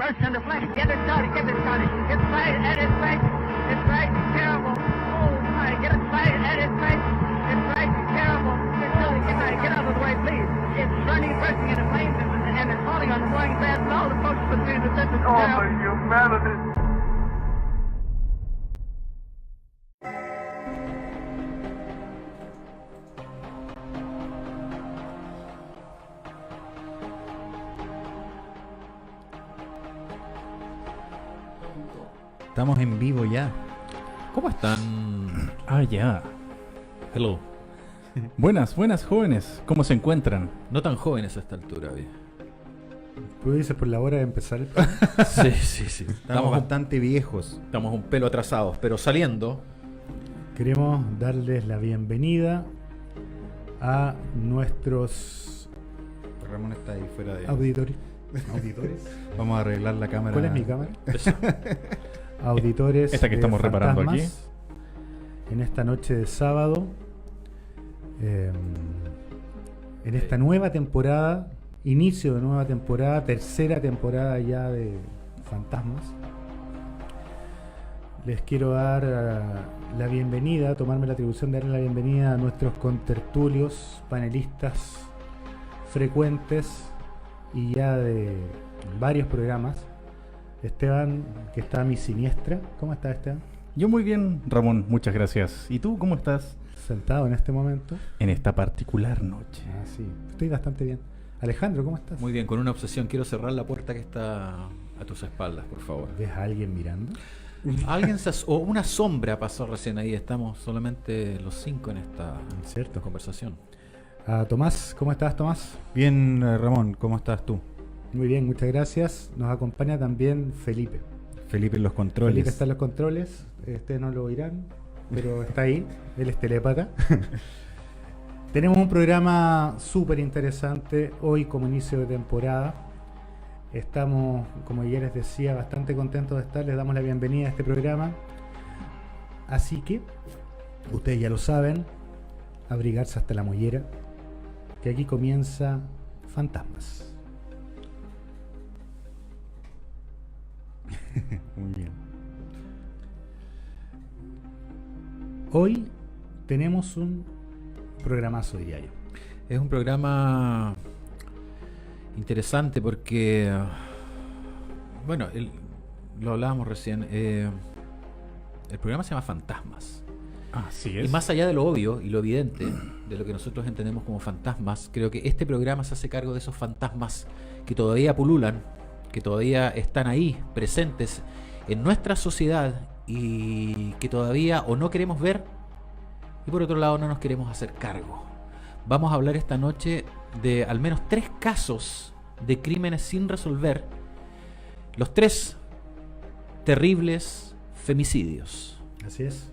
burst into flames. Get it started, get it started. It's right at its face. It's right, terrible. Oh my, get it started at its face. It's right, terrible. Get out of the way, please. It's burning, bursting into flames, and it's falling on the flying fast, and all the folks between the systems. Oh, my humanity. Estamos en vivo ya. ¿Cómo están? Ah, ya. Hello. Buenas, buenas jóvenes. ¿Cómo se encuentran? No tan jóvenes a esta altura, ¿ve? ¿Tú dices por la hora de empezar el Sí. Estamos bastante viejos. Estamos un pelo atrasados, pero saliendo. Queremos darles la bienvenida a nuestros Ramón está ahí fuera de auditores. Vamos a arreglar la cámara. ¿Cuál es mi cámara? Auditores. Esta que de estamos reparando aquí. Fantasmas, en esta noche de sábado, en esta nueva temporada, inicio de nueva temporada, tercera temporada ya de Fantasmas. Les quiero dar la bienvenida, tomarme la atribución de darle la bienvenida a nuestros contertulios, panelistas frecuentes y ya de varios programas. Esteban, que está a mi siniestra. ¿Cómo estás, Esteban? Yo muy bien, Ramón, muchas gracias. ¿Y tú cómo estás? Sentado en este momento. En esta particular noche. Ah, sí. Estoy bastante bien. Alejandro, ¿cómo estás? Muy bien, con una obsesión. Quiero cerrar la puerta que está a tus espaldas, por favor. ¿Ves a alguien mirando? O una sombra pasó recién ahí. Estamos solamente los 5 en esta Cierto. conversación. Tomás, ¿cómo estás, Tomás? Bien, Ramón, ¿cómo estás tú? Muy bien, muchas gracias. Nos acompaña también Felipe. Felipe en los controles. Felipe está en los controles. Ustedes no lo oirán, pero está ahí. Él es telépata. Tenemos un programa súper interesante hoy como inicio de temporada. Estamos, como ya les decía, bastante contentos de estar. Les damos la bienvenida a este programa. Así que, ustedes ya lo saben, abrigarse hasta la mollera, que aquí comienza Fantasmas. Muy bien. Hoy tenemos un programazo, diría yo. Es un programa interesante porque, bueno, lo hablábamos recién. El programa se llama Fantasmas. Así es. Y más allá de lo obvio y lo evidente de lo que nosotros entendemos como fantasmas, creo que este programa se hace cargo de esos fantasmas que todavía pululan, que todavía están ahí, presentes en nuestra sociedad y que todavía o no queremos ver y por otro lado no nos queremos hacer cargo. Vamos a hablar esta noche de al menos 3 casos de crímenes sin resolver, los 3 terribles femicidios. Así es.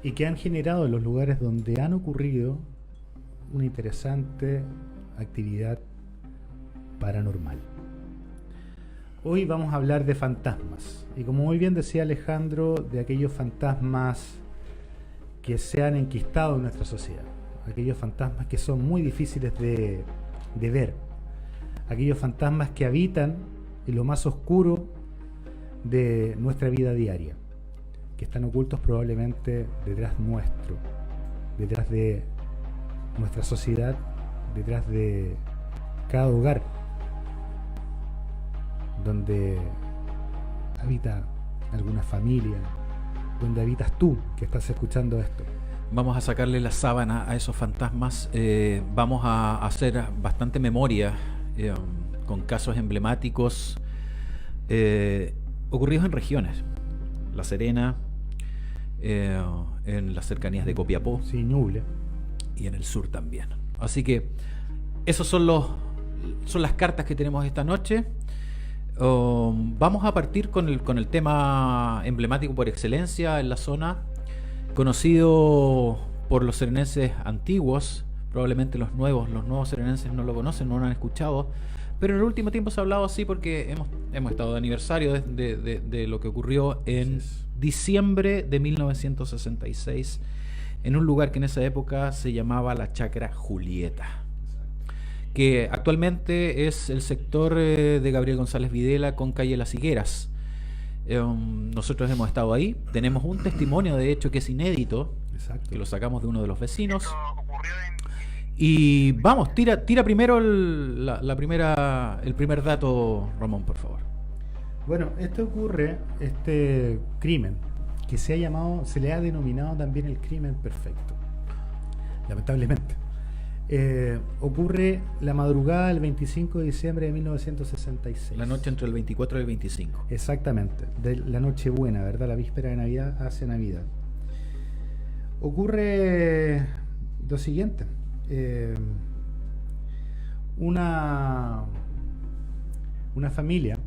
Y que han generado en los lugares donde han ocurrido una interesante actividad paranormal. Hoy vamos a hablar de fantasmas. Y como muy bien decía Alejandro, de aquellos fantasmas que se han enquistado en nuestra sociedad. Aquellos fantasmas que son muy difíciles de ver. Aquellos fantasmas que habitan en lo más oscuro de nuestra vida diaria, que están ocultos probablemente detrás nuestro, detrás de nuestra sociedad, detrás de cada hogar donde habita alguna familia, donde habitas tú que estás escuchando esto. Vamos a sacarle la sábana a esos fantasmas. Vamos a hacer bastante memoria con casos emblemáticos ocurridos en regiones. La Serena, en las cercanías de Copiapó. Sí, Ñuble. Y en el sur también. Así que esos son las cartas que tenemos esta noche. Vamos a partir con el tema emblemático por excelencia en la zona, conocido por los serenenses antiguos. Probablemente los nuevos serenenses no lo conocen, no lo han escuchado, pero en el último tiempo se ha hablado así porque hemos estado de aniversario de lo que ocurrió en diciembre de 1966 en un lugar que en esa época se llamaba la Chacra Julieta, que actualmente es el sector de Gabriel González Videla con calle Las Higueras. Nosotros hemos estado ahí, tenemos un testimonio de hecho que es inédito, Exacto. que lo sacamos de uno de los vecinos. Y vamos, tira primero el primer dato, Ramón, por favor. Bueno, este crimen, que se le ha denominado también el crimen perfecto, lamentablemente. Ocurre la madrugada del 25 de diciembre de 1966. La noche entre el 24 y el 25. Exactamente, de la Nochebuena, ¿verdad? La víspera de Navidad hacia Navidad. Ocurre lo siguiente. Una familia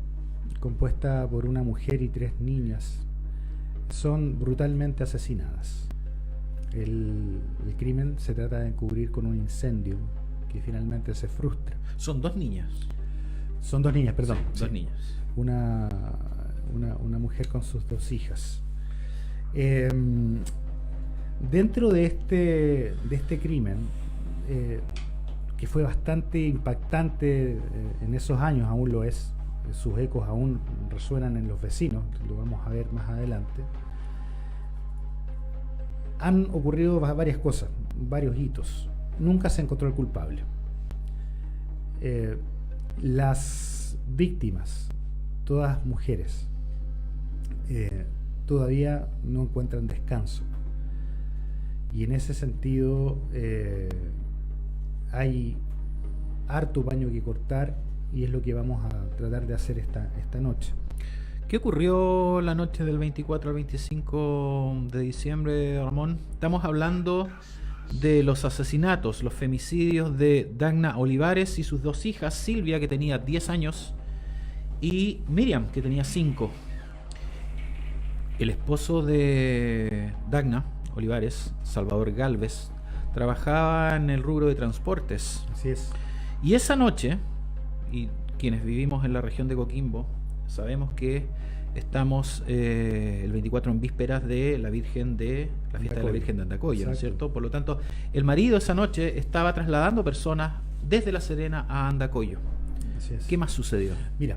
compuesta por una mujer y 3 niñas son brutalmente asesinadas. El crimen se trata de encubrir con un incendio que finalmente se frustra. Son 2 niñas. Son 2 niñas, perdón. Sí, 2 niñas. Una mujer con sus 2 hijas. Dentro de este crimen, que fue bastante impactante en esos años, aún lo es, sus ecos aún resuenan en los vecinos, lo vamos a ver más adelante. Han ocurrido varias cosas, varios hitos. Nunca se encontró el culpable. Las víctimas, todas mujeres, todavía no encuentran descanso. Y en ese sentido hay harto paño que cortar, y es lo que vamos a tratar de hacer esta noche. ¿Qué ocurrió la noche del 24 al 25 de diciembre, Ramón? Estamos hablando de los asesinatos, los femicidios de Dagna Olivares y sus 2 hijas, Silvia, que tenía 10 años, y Miriam, que tenía 5. El esposo de Dagna Olivares, Salvador Galvez, trabajaba en el rubro de transportes. Así es. Y esa noche, y quienes vivimos en la región de Coquimbo, sabemos que estamos el 24 en vísperas de la Virgen de la fiesta de la Virgen de Andacoyo, ¿no es cierto? Por lo tanto, el marido esa noche estaba trasladando personas desde La Serena a Andacoyo. Así es. ¿Qué más sucedió? Mira,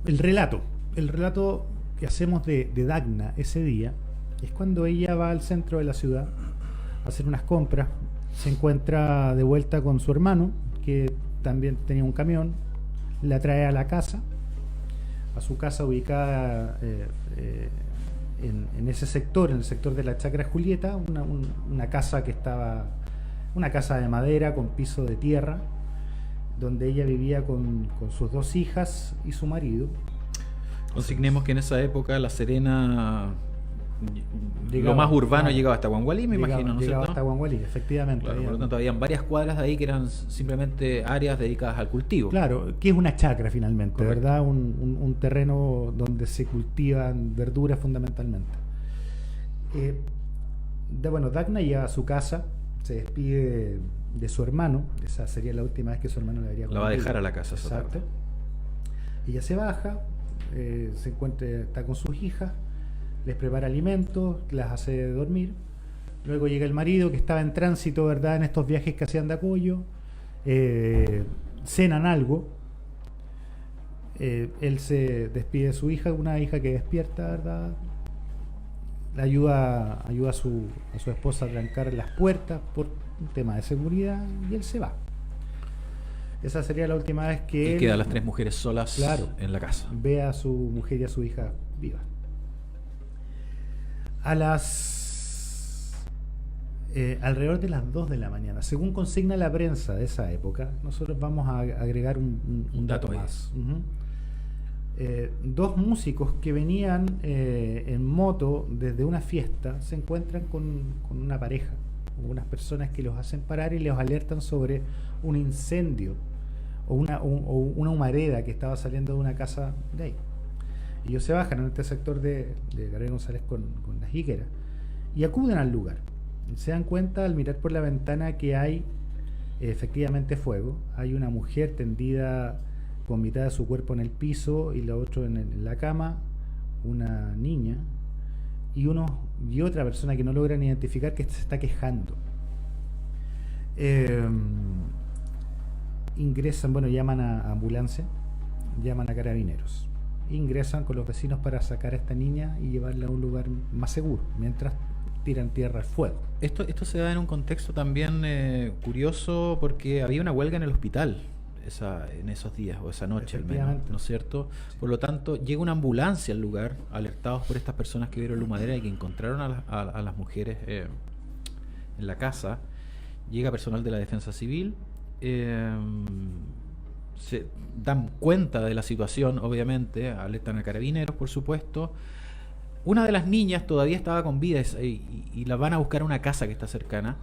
el relato que hacemos de Dagna ese día es cuando ella va al centro de la ciudad a hacer unas compras, se encuentra de vuelta con su hermano, que también tenía un camión, la trae a la casa, a su casa ubicada en ese sector, en el sector de la Chacra Julieta, una casa una casa de madera con piso de tierra, donde ella vivía con sus 2 hijas y su marido. Consignemos que en esa época La Serena, lo más urbano, llegaba hasta Guangualí, me imagino, ¿no es cierto? Llegaba hasta Guangualí, efectivamente. Claro, por lo tanto, habían varias cuadras de ahí que eran simplemente áreas dedicadas al cultivo. Claro, que es una chacra finalmente, Correcto. ¿verdad? Un terreno donde se cultivan verduras fundamentalmente. Dagna llega a su casa, se despide de su hermano. Esa sería la última vez que su hermano le habría La va a dejar a la casa esa Exacto. tarde. Ella se baja, está con sus hijas, les prepara alimentos, las hace dormir. Luego llega el marido, que estaba en tránsito, ¿verdad?, en estos viajes que hacían de Andacoyo. Cenan algo. Él se despide de su hija, una hija que despierta, ¿verdad? Le ayuda a su esposa a trancar las puertas por un tema de seguridad, y él se va. Esa sería la última vez que Y quedan las 3 mujeres solas, claro, en la casa. ve a su mujer y a su hija vivas. Alrededor de las 2 de la mañana, según consigna la prensa de esa época, nosotros vamos a agregar un dato ahí. más. 2 músicos que venían en moto desde una fiesta se encuentran con una pareja, unas personas que los hacen parar y los alertan sobre un incendio o una humareda que estaba saliendo de una casa de ahí. Ellos se bajan en este sector de Gabriel González con las higueras y acuden al lugar. Se dan cuenta al mirar por la ventana que hay efectivamente fuego. Hay una mujer tendida con mitad de su cuerpo en el piso y la otra en la cama, una niña y otra persona que no logran identificar, que se está quejando. Ingresan, bueno, llaman a ambulancia, llaman a carabineros. Ingresan con los vecinos para sacar a esta niña y llevarla a un lugar más seguro, mientras tiran tierra al fuego. Esto se da en un contexto también curioso, porque había una huelga en el hospital en esos días, o esa noche al menos, ¿no es cierto? Sí. Por lo tanto, llega una ambulancia al lugar, alertados por estas personas que vieron la humadera y que encontraron a las mujeres en la casa. Llega personal de la Defensa Civil, se dan cuenta de la situación, obviamente, alertan a carabineros, por supuesto. Una de las niñas todavía estaba con vida y la van a buscar a una casa que está cercana.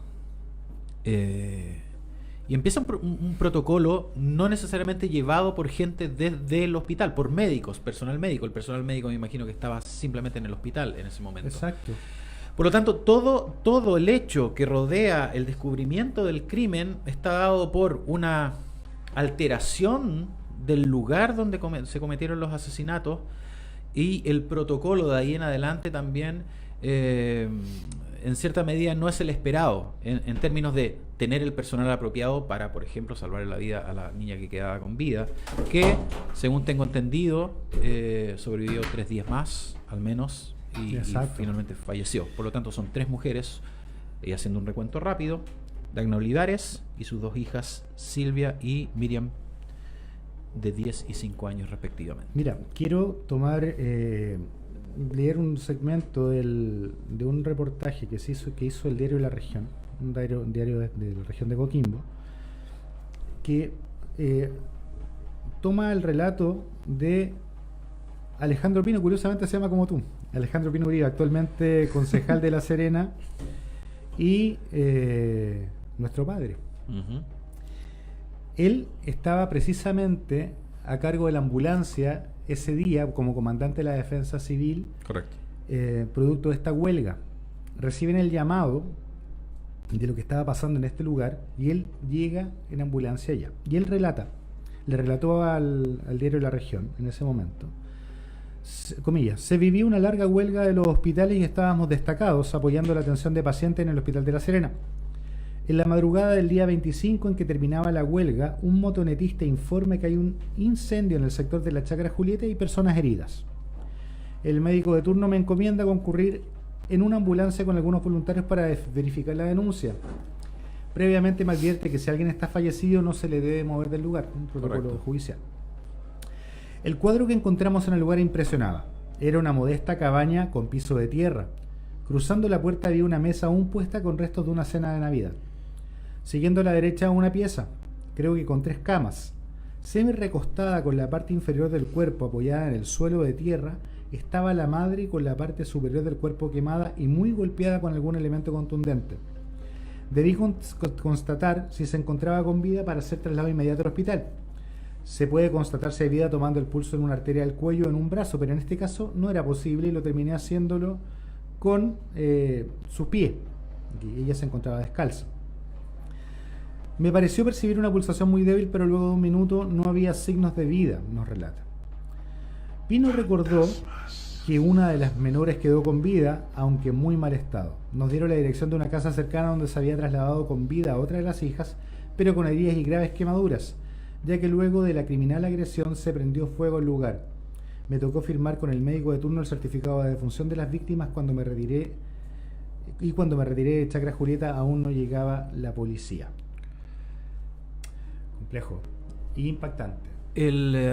Y empieza un protocolo no necesariamente llevado por gente desde el hospital, por médicos, personal médico. El personal médico me imagino que estaba simplemente en el hospital en ese momento. Exacto. Por lo tanto, todo el hecho que rodea el descubrimiento del crimen está dado por una alteración del lugar donde se cometieron los asesinatos, y el protocolo de ahí en adelante también en cierta medida no es el esperado en términos de tener el personal apropiado para, por ejemplo, salvar la vida a la niña que quedaba con vida, que según tengo entendido sobrevivió 3 días más al menos y finalmente falleció. Por lo tanto, son 3 mujeres, y haciendo un recuento rápido: Dagna Olivares y sus 2 hijas, Silvia y Miriam, de 10 y 5 años respectivamente. Mira, quiero leer un segmento de un reportaje que hizo el diario La Región, un diario de la región de Coquimbo, que toma el relato de Alejandro Pino. Curiosamente se llama como tú, Alejandro Pino Uribe, actualmente concejal de La Serena y nuestro padre. Uh-huh. Él estaba precisamente a cargo de la ambulancia ese día como comandante de la Defensa Civil. Correcto. Producto de esta huelga. Reciben el llamado de lo que estaba pasando en este lugar y él llega en ambulancia allá. Y él le relató al diario La Región en ese momento, comillas: se vivió una larga huelga de los hospitales y estábamos destacados apoyando la atención de pacientes en el Hospital de La Serena. En la madrugada del día 25 en que terminaba la huelga, un motonetista informa que hay un incendio en el sector de la Chacra Julieta y personas heridas. El médico de turno me encomienda concurrir en una ambulancia con algunos voluntarios para verificar la denuncia. Previamente me advierte que si alguien está fallecido no se le debe mover del lugar, un protocolo judicial. El cuadro que encontramos en el lugar impresionaba. Era una modesta cabaña con piso de tierra. Cruzando la puerta había una mesa aún puesta con restos de una cena de Navidad. Siguiendo a la derecha una pieza, creo que con 3 camas. Semi recostada con la parte inferior del cuerpo apoyada en el suelo de tierra, estaba la madre con la parte superior del cuerpo quemada y muy golpeada con algún elemento contundente. Debí constatar si se encontraba con vida para ser trasladado inmediato al hospital. Se puede constatar si hay vida tomando el pulso en una arteria del cuello o en un brazo, pero en este caso no era posible y lo terminé haciéndolo con sus pies. Ella se encontraba descalza. Me pareció percibir una pulsación muy débil, pero luego de un minuto no había signos de vida, nos relata. Pino recordó que una de las menores quedó con vida, aunque en muy mal estado. Nos dieron la dirección de una casa cercana donde se había trasladado con vida a otra de las hijas, pero con heridas y graves quemaduras, ya que luego de la criminal agresión se prendió fuego al lugar. Me tocó firmar con el médico de turno el certificado de defunción de las víctimas cuando me retiré, y cuando me retiré de Chacra Julieta aún no llegaba la policía. Complejo y impactante.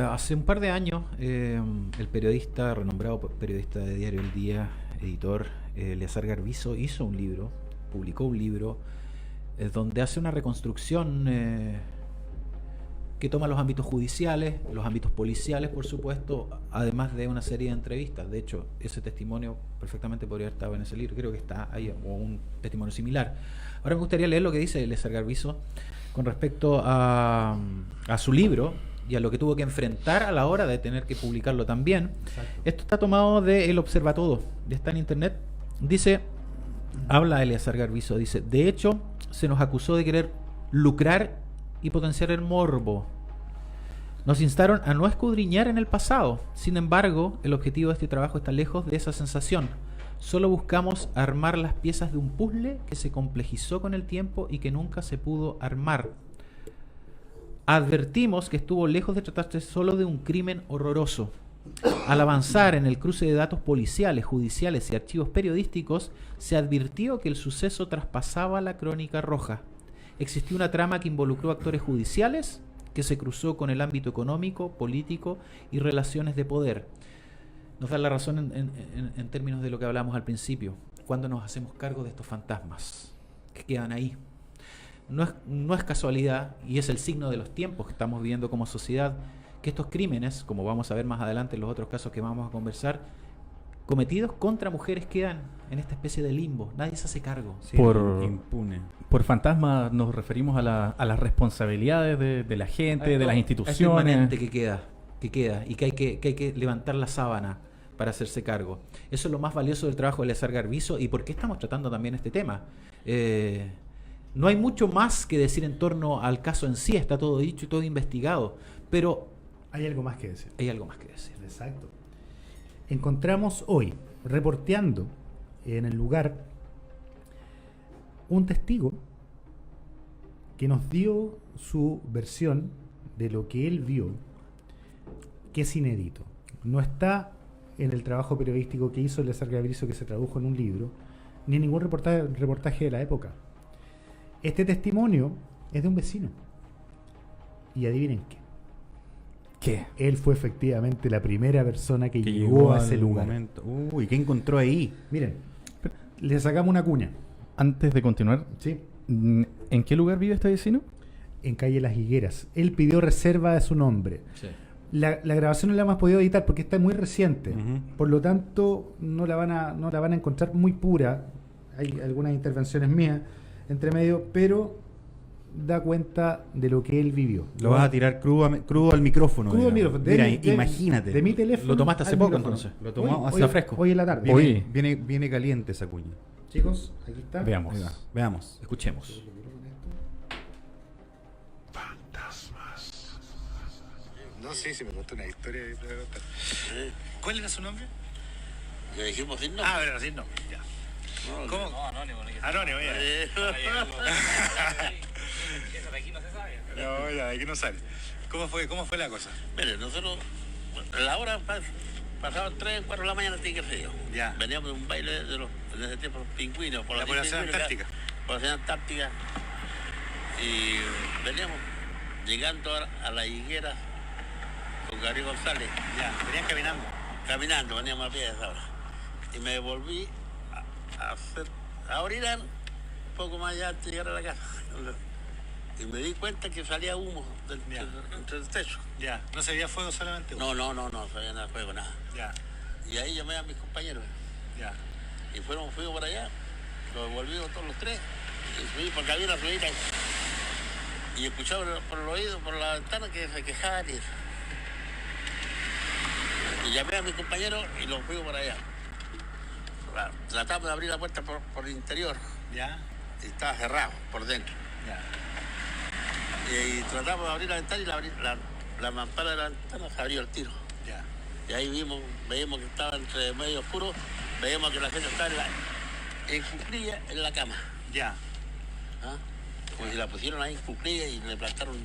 Hace un par de años, el periodista, renombrado periodista de Diario El Día, editor, Eleazar Garbizo, publicó un libro donde hace una reconstrucción que toma los ámbitos judiciales, los ámbitos policiales, por supuesto, además de una serie de entrevistas. De hecho, ese testimonio perfectamente podría haber estado en ese libro, creo que está ahí, o un testimonio similar. Ahora me gustaría leer lo que dice Eleazar Garbizo con respecto a su libro y a lo que tuvo que enfrentar a la hora de tener que publicarlo también. Exacto. Esto Esto está tomado de El Observatodo, está en internet. Dice, habla Eleazar Garbizo, dice: de hecho, se nos acusó de querer lucrar y potenciar el morbo. Nos instaron a no escudriñar en el pasado. Sin embargo, el objetivo de este trabajo está lejos de esa sensación. Solo buscamos armar las piezas de un puzzle que se complejizó con el tiempo y que nunca se pudo armar. Advertimos que estuvo lejos de tratarse solo de un crimen horroroso. Al avanzar en el cruce de datos policiales, judiciales y archivos periodísticos, se advirtió que el suceso traspasaba la crónica roja. Existió una trama que involucró actores judiciales, que se cruzó con el ámbito económico, político y relaciones de poder. Nos da la razón en términos de lo que hablamos al principio, cuando nos hacemos cargo de estos fantasmas que quedan ahí. No es casualidad, y es el signo de los tiempos que estamos viviendo como sociedad, que estos crímenes, como vamos a ver más adelante en los otros casos que vamos a conversar, cometidos contra mujeres quedan en esta especie de limbo. Nadie se hace cargo. Sí, Impune. Por fantasma nos referimos a las responsabilidades de la gente, de las instituciones. Inmanente que queda y que hay que levantar la sábana para hacerse cargo. Eso es lo más valioso del trabajo de Eleazar Garbizo y por qué estamos tratando también este tema. No hay mucho más que decir en torno al caso en sí, está todo dicho y todo investigado, pero hay algo más que decir. Hay algo más que decir. Exacto. Encontramos hoy, reporteando en el lugar, un testigo que nos dio su versión de lo que él vio, que es inédito. No está en el trabajo periodístico que hizo Eleazar Garbizo, que se tradujo en un libro, ni en ningún reportaje de la época. Este testimonio es de un vecino. Y adivinen qué. ¿Qué? Él fue efectivamente la primera persona que llegó a ese lugar. Momento. Uy, ¿qué encontró ahí? Miren, le sacamos una cuña. Antes de continuar, ¿Sí? ¿en qué lugar vive este vecino? En calle Las Higueras. Él pidió reserva de su nombre. Sí. La grabación no la hemos podido editar porque está muy reciente. Ujú. Por lo tanto, no la van a encontrar muy pura. Hay algunas intervenciones mías entre medio, pero da cuenta de lo que él vivió. Lo vas a tirar crudo al micrófono. Crudo al digamos. micrófono. Mira, imagínate. De mi teléfono. Lo tomaste hace al poco, micrófono. entonces. Lo tomamos Hoy- hace fresco. Hoy en la tarde. Hoy- Viene caliente esa cuña. Chicos, aquí está. Veamos. Ahí va, veamos. Escuchemos. No, sí, me contó una historia. ¿Cuál era su nombre? Le dijimos sin nombre. Ah, pero sin nombre, ya. No, ¿Cómo? no, anónimo. Anónimo, ya. Eso de aquí no se sabe. No, ya, de aquí no sale. ¿Cómo fue la cosa? Mire, nosotros, a la hora pasaban 3, 4 de la mañana, tiene que ser yo. Ya. Veníamos de un baile en ese tiempo, los pingüinos. Por La población antártica. Población antártica. Y veníamos llegando a la higuera con Gabriel González. Ya, venían caminando. Caminando, veníamos a pie a esa hora. Y me volví a orinar un poco más allá antes de llegar a la casa. Y me di cuenta que salía humo Ya. entre el techo. Ya, no se veía fuego solamente. No sabía nada de fuego, nada. Ya, Y ahí llamé a mis compañeros. ya. Y fuimos para allá, nos volvimos todos los tres. Y subí porque había una subida. Y escuchaba por el oído, por la ventana, que se quejaban. Y llamé a mis compañeros y los fuimos para allá. Claro, tratamos de abrir la puerta por el interior Ya, y estaba cerrado por dentro. ya. Y tratamos de abrir la ventana y la mampara de la ventana se abrió el tiro. Ya. Y ahí veíamos que estaba entre medio oscuro, veíamos que la gente estaba en cuclilla en la cama. Ya. ¿Ah? Como si la pusieron ahí en cuclilla y le plantaron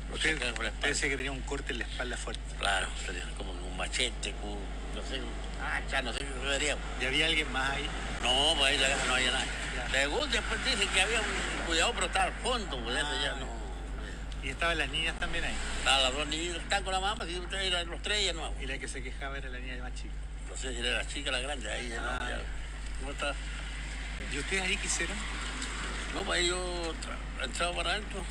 los Usted chancales por la espalda. decía que tenía un corte en la espalda fuerte. Claro, tenía como un machete, no sé, no sé qué se vería. ¿Y había alguien más ahí? No, pues ahí en la casa no había nada. Ya. Luego después dicen que había un cuidado, pero estaba al fondo, pues eso ya no. Y estaban las niñas también ahí. Estaban las dos niñas, están con la mamá, si ustedes eran los tres ya no. Y la que se quejaba era la niña más chica. No sé si era la chica o la grande, ahí ya no. Ya. ¿Cómo está? ¿Y ustedes ahí qué hicieron? No, pues ahí yo entraba para adentro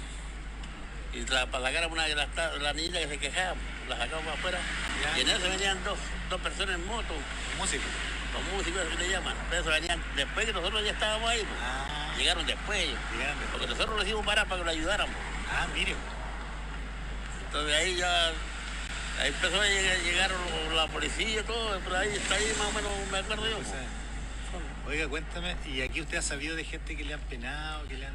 y para sacar a una de las niñas que se quejaba, la sacamos para afuera. Ya. Y en eso venían dos personas en moto, Músico. los músicos así le llaman. Pero eso venían después que nosotros ya estábamos ahí. Pues. Ah, Llegaron después ellos. llegaron después. Porque nosotros lo hicimos parar para que lo ayudáramos. Ah, mire. Entonces ahí empezó a llegar la policía y todo, pero ahí está ahí más o menos me acuerdo yo. O sea, oiga, cuéntame, ¿y aquí usted ha sabido de gente que le han penado, que le han...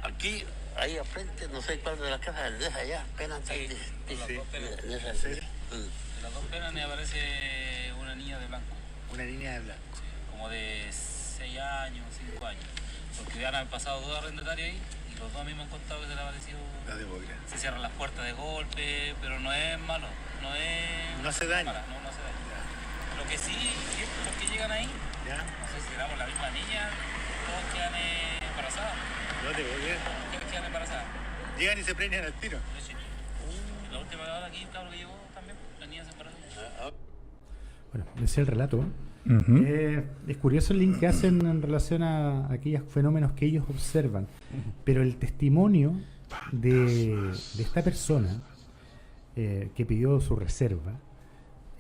Aquí, ahí al frente, no sé cuál de las casas de esas allá, penan ahí. Sí. En esa, ¿Sí? Mm. En las dos penas me aparece una niña de blanco. Una niña de blanco. Como de 6 años, 5 años. Porque ya han pasado 2 arrendatarios ahí y los dos a mí me han contado que se le ha parecido. No te puedo creer. Se cierran las puertas de golpe, pero no es malo. No hace daño. No hace daño. Lo que sí, es los que llegan ahí, ¿Ya? no sé si éramos la misma niña, todos quedan embarazadas. No te puedo creer. Quedan embarazadas. Llegan y se preñan al tiro. La última hora aquí, cabrón, que llegó también, la niña se embarazó. Bueno, decía el relato. Ujú. Es curioso el link que hacen en relación a aquellos fenómenos que ellos observan. Pero el testimonio de esta persona que pidió su reserva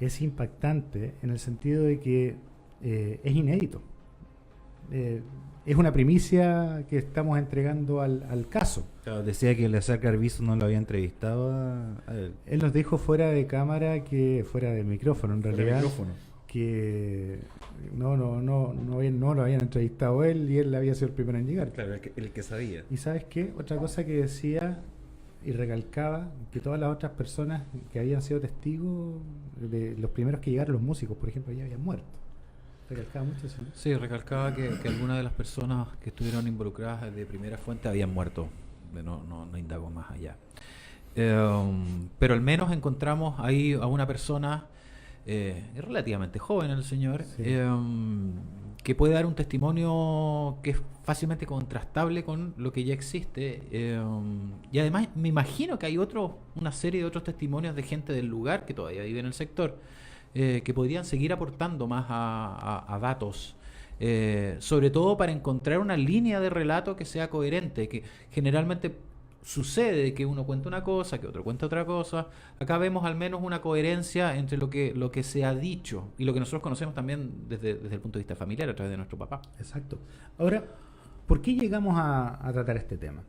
es impactante en el sentido de que es inédito. Es una primicia que estamos entregando al caso. Claro, decía que Eleazar Garbizo no lo había entrevistado a él. Él nos dijo fuera de cámara, que fuera del micrófono en realidad, que no lo habían entrevistado él y él había sido el primero en llegar. Claro, el que sabía. ¿Y sabes qué? Otra cosa que decía y recalcaba, que todas las otras personas que habían sido testigos de los primeros que llegaron, los músicos, por ejemplo, ya habían muerto. Recalcaba mucho eso, ¿no? Sí, recalcaba que algunas de las personas que estuvieron involucradas de primera fuente habían muerto. No indago más allá. Pero al menos encontramos ahí a una persona relativamente joven, el señor, Sí. que puede dar un testimonio que es fácilmente contrastable con lo que ya existe. Y además me imagino que hay una serie de otros testimonios de gente del lugar que todavía vive en el sector, que podrían seguir aportando más a datos, sobre todo para encontrar una línea de relato que sea coherente, que generalmente sucede que uno cuenta una cosa, que otro cuenta otra cosa. Acá vemos al menos una coherencia entre lo que se ha dicho y lo que nosotros conocemos también desde el punto de vista familiar a través de nuestro papá. Exacto. Ahora, ¿por qué llegamos a tratar este tema?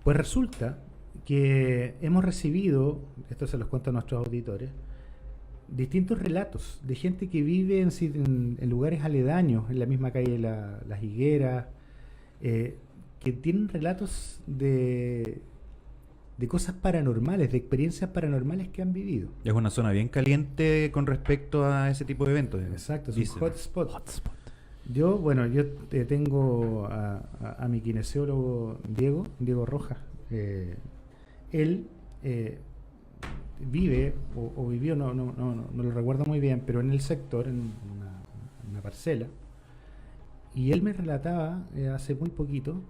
Pues resulta que hemos recibido, esto se los cuento a nuestros auditores, distintos relatos de gente que vive en lugares aledaños, en la misma calle Las Higueras, que tienen relatos de cosas paranormales, de experiencias paranormales que han vivido. Es una zona bien caliente con respecto a ese tipo de eventos. Exacto, es un dicen. hotspot. Yo tengo a mi kinesiólogo Diego Rojas. Él vive o vivió, no lo recuerdo muy bien, pero en el sector, en una parcela, y él me relataba hace muy poquito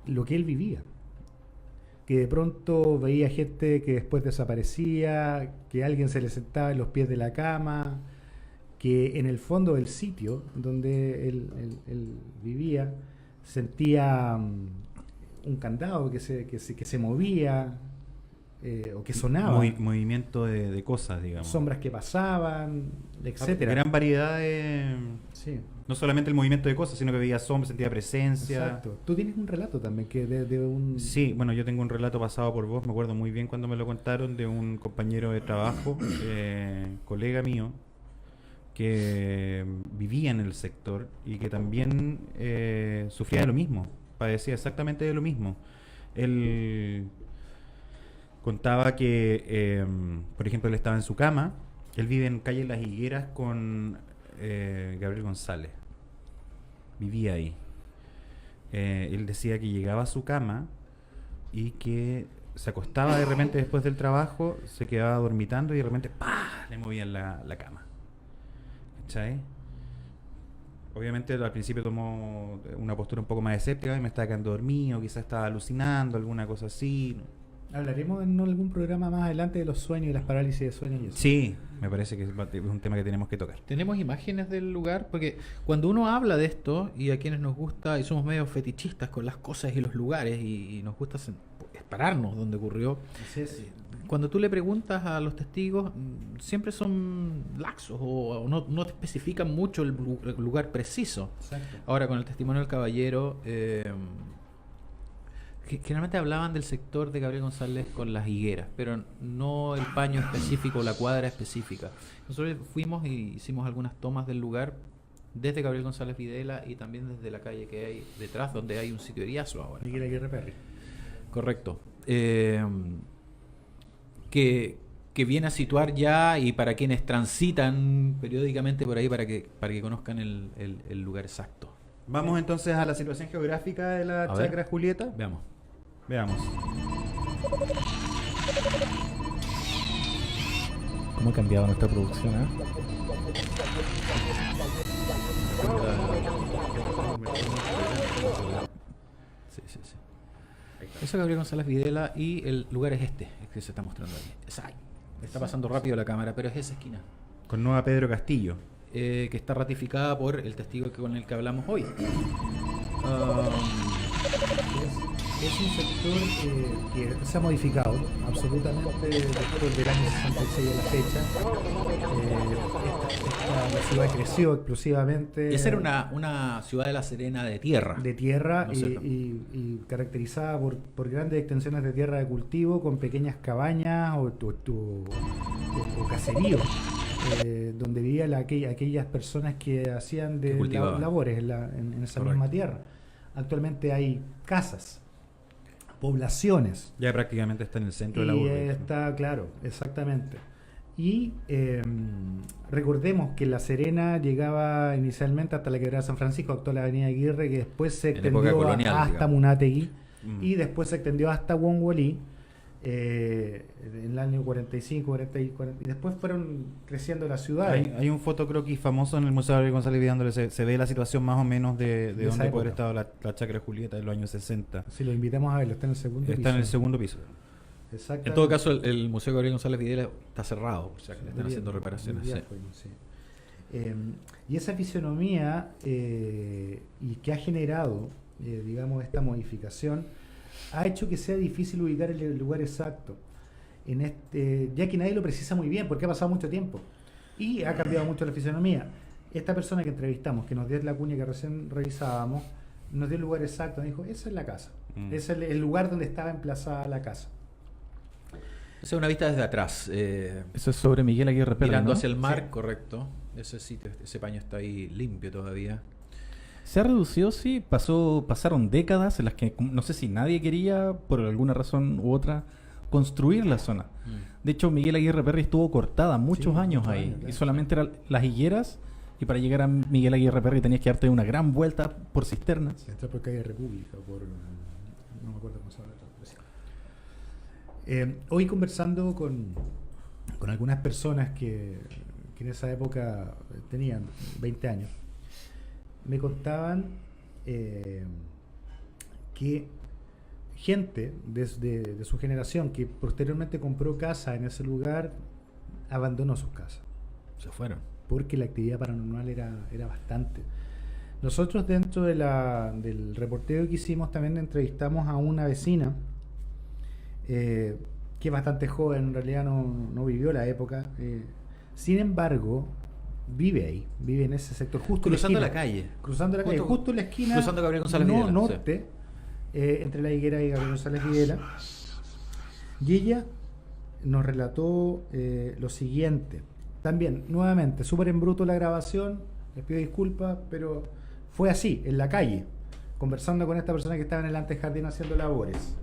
lo que él vivía, que de pronto veía gente que después desaparecía, que alguien se le sentaba en los pies de la cama, que en el fondo del sitio donde él vivía sentía un candado que se movía, o que sonaba, Movimiento de cosas, digamos. sombras que pasaban, etcétera. Gran variedad de... Sí, No solamente el movimiento de cosas, sino que veía sombras, sentía presencia. exacto. Tú tienes un relato también que de un... Sí, bueno, yo tengo un relato pasado por vos, me acuerdo muy bien cuando me lo contaron, de un compañero de trabajo, colega mío, que vivía en el sector y que también sufría de lo mismo, padecía exactamente de lo mismo. Él contaba que, por ejemplo, él estaba en su cama, él vive en calle Las Higueras con Gabriel González, vivía ahí. Él decía que llegaba a su cama y que se acostaba de repente después del trabajo, se quedaba dormitando y de repente ¡pah!, le movían la cama. ¿Cachai? Obviamente al principio tomó una postura un poco más escéptica y me estaba quedando dormido, quizás estaba alucinando, alguna cosa así. Hablaremos en algún programa más adelante de los sueños y las parálisis de sueños y eso. Sí, me parece que es un tema que tenemos que tocar. Tenemos imágenes del lugar, porque cuando uno habla de esto, y a quienes nos gusta, y somos medio fetichistas con las cosas y los lugares, y nos gusta pararnos donde ocurrió, Así es. cuando tú le preguntas a los testigos, siempre son laxos o no te especifican mucho el lugar preciso. Exacto. Ahora, con el testimonio del caballero, generalmente hablaban del sector de Gabriel González con Las Higueras, pero no el paño específico, la cuadra específica. Nosotros fuimos y hicimos algunas tomas del lugar desde Gabriel González Videla y también desde la calle que hay detrás, donde hay un sitio de Iriazo ahora. Miguel Aguirre Perry. Correcto. Que que viene a situar ya, y para quienes transitan periódicamente por ahí, para que conozcan el lugar exacto. Vamos entonces a la situación geográfica de la Chacra Julieta. Veamos. ¿Cómo ha cambiado nuestra producción? Sí. Eso es Gabriel González Videla, y el lugar es este, el que se está mostrando ahí. Está pasando rápido la cámara, pero es esa esquina. Con Nueva Pedro Castillo. Que está ratificada por el testigo con el que hablamos hoy. Es un sector que se ha modificado absolutamente después del año 66 a la fecha. La ciudad creció explosivamente. Esa era una ciudad de La Serena de tierra. De tierra, ¿no y caracterizada por grandes extensiones de tierra de cultivo, con pequeñas cabañas o caseríos, donde vivían aquellas personas que hacían de labores en esa misma tierra. Actualmente hay casas, poblaciones. Ya prácticamente está en el centro de la urbe. Está, claro, exactamente. Y recordemos que La Serena llegaba inicialmente hasta la quebrada de San Francisco, actual Avenida Aguirre, que después se extendió hasta Munategui, y después se extendió hasta Huangualí, en el año 45, 40, y después fueron creciendo las ciudades. Hay un fotocroquis famoso en el Museo Gabriel González Videla donde se ve la situación más o menos de dónde puede haber estado la Chacra Julieta en los años 60. Sí, lo invitamos a verlo, está en el segundo piso. Está en el segundo piso. En todo caso, el Museo Gabriel González Videla está cerrado, o sea que le están haciendo reparaciones. Y esa fisionomía y que ha generado, digamos, esta modificación, ha hecho que sea difícil ubicar el lugar exacto, ya que nadie lo precisa muy bien, porque ha pasado mucho tiempo y ha cambiado mucho la fisionomía. Esta persona que entrevistamos, que nos dio la cuña que recién revisábamos, nos dio el lugar exacto, nos dijo, esa es la casa, ese es el lugar donde estaba emplazada la casa. Esa es una vista desde atrás. Eso es sobre Miguel Aguirre Perry, mirando, ¿no?, hacia el mar, sí. Correcto. Ese sitio, ese paño está ahí limpio todavía. Se ha reducido, sí. Pasaron décadas en las que no sé si nadie quería, por alguna razón u otra, construir la zona. De hecho, Miguel Aguirre Perry estuvo cortada muchos años ahí. Claro. Y solamente eran las higueras, y para llegar a Miguel Aguirre Perry tenías que darte una gran vuelta por cisternas. Entra por calle República, no me acuerdo cómo se llama. Hoy conversando con algunas personas que en esa época tenían 20 años, me contaban que gente de su generación que posteriormente compró casa en ese lugar abandonó sus casas. Se fueron. Porque la actividad paranormal era bastante. Nosotros dentro del reporteo que hicimos también entrevistamos a una vecina que es bastante joven, en realidad no vivió la época. Sin embargo, vive en ese sector, justo cruzando la calle, justo en la esquina, cruzando Gabriel González Videla, norte, sí. Entre la higuera y Gabriel González Videla. Y ella nos relató lo siguiente. También, nuevamente, súper en bruto la grabación, les pido disculpas, pero fue así, en la calle, conversando con esta persona que estaba en el antejardín haciendo labores.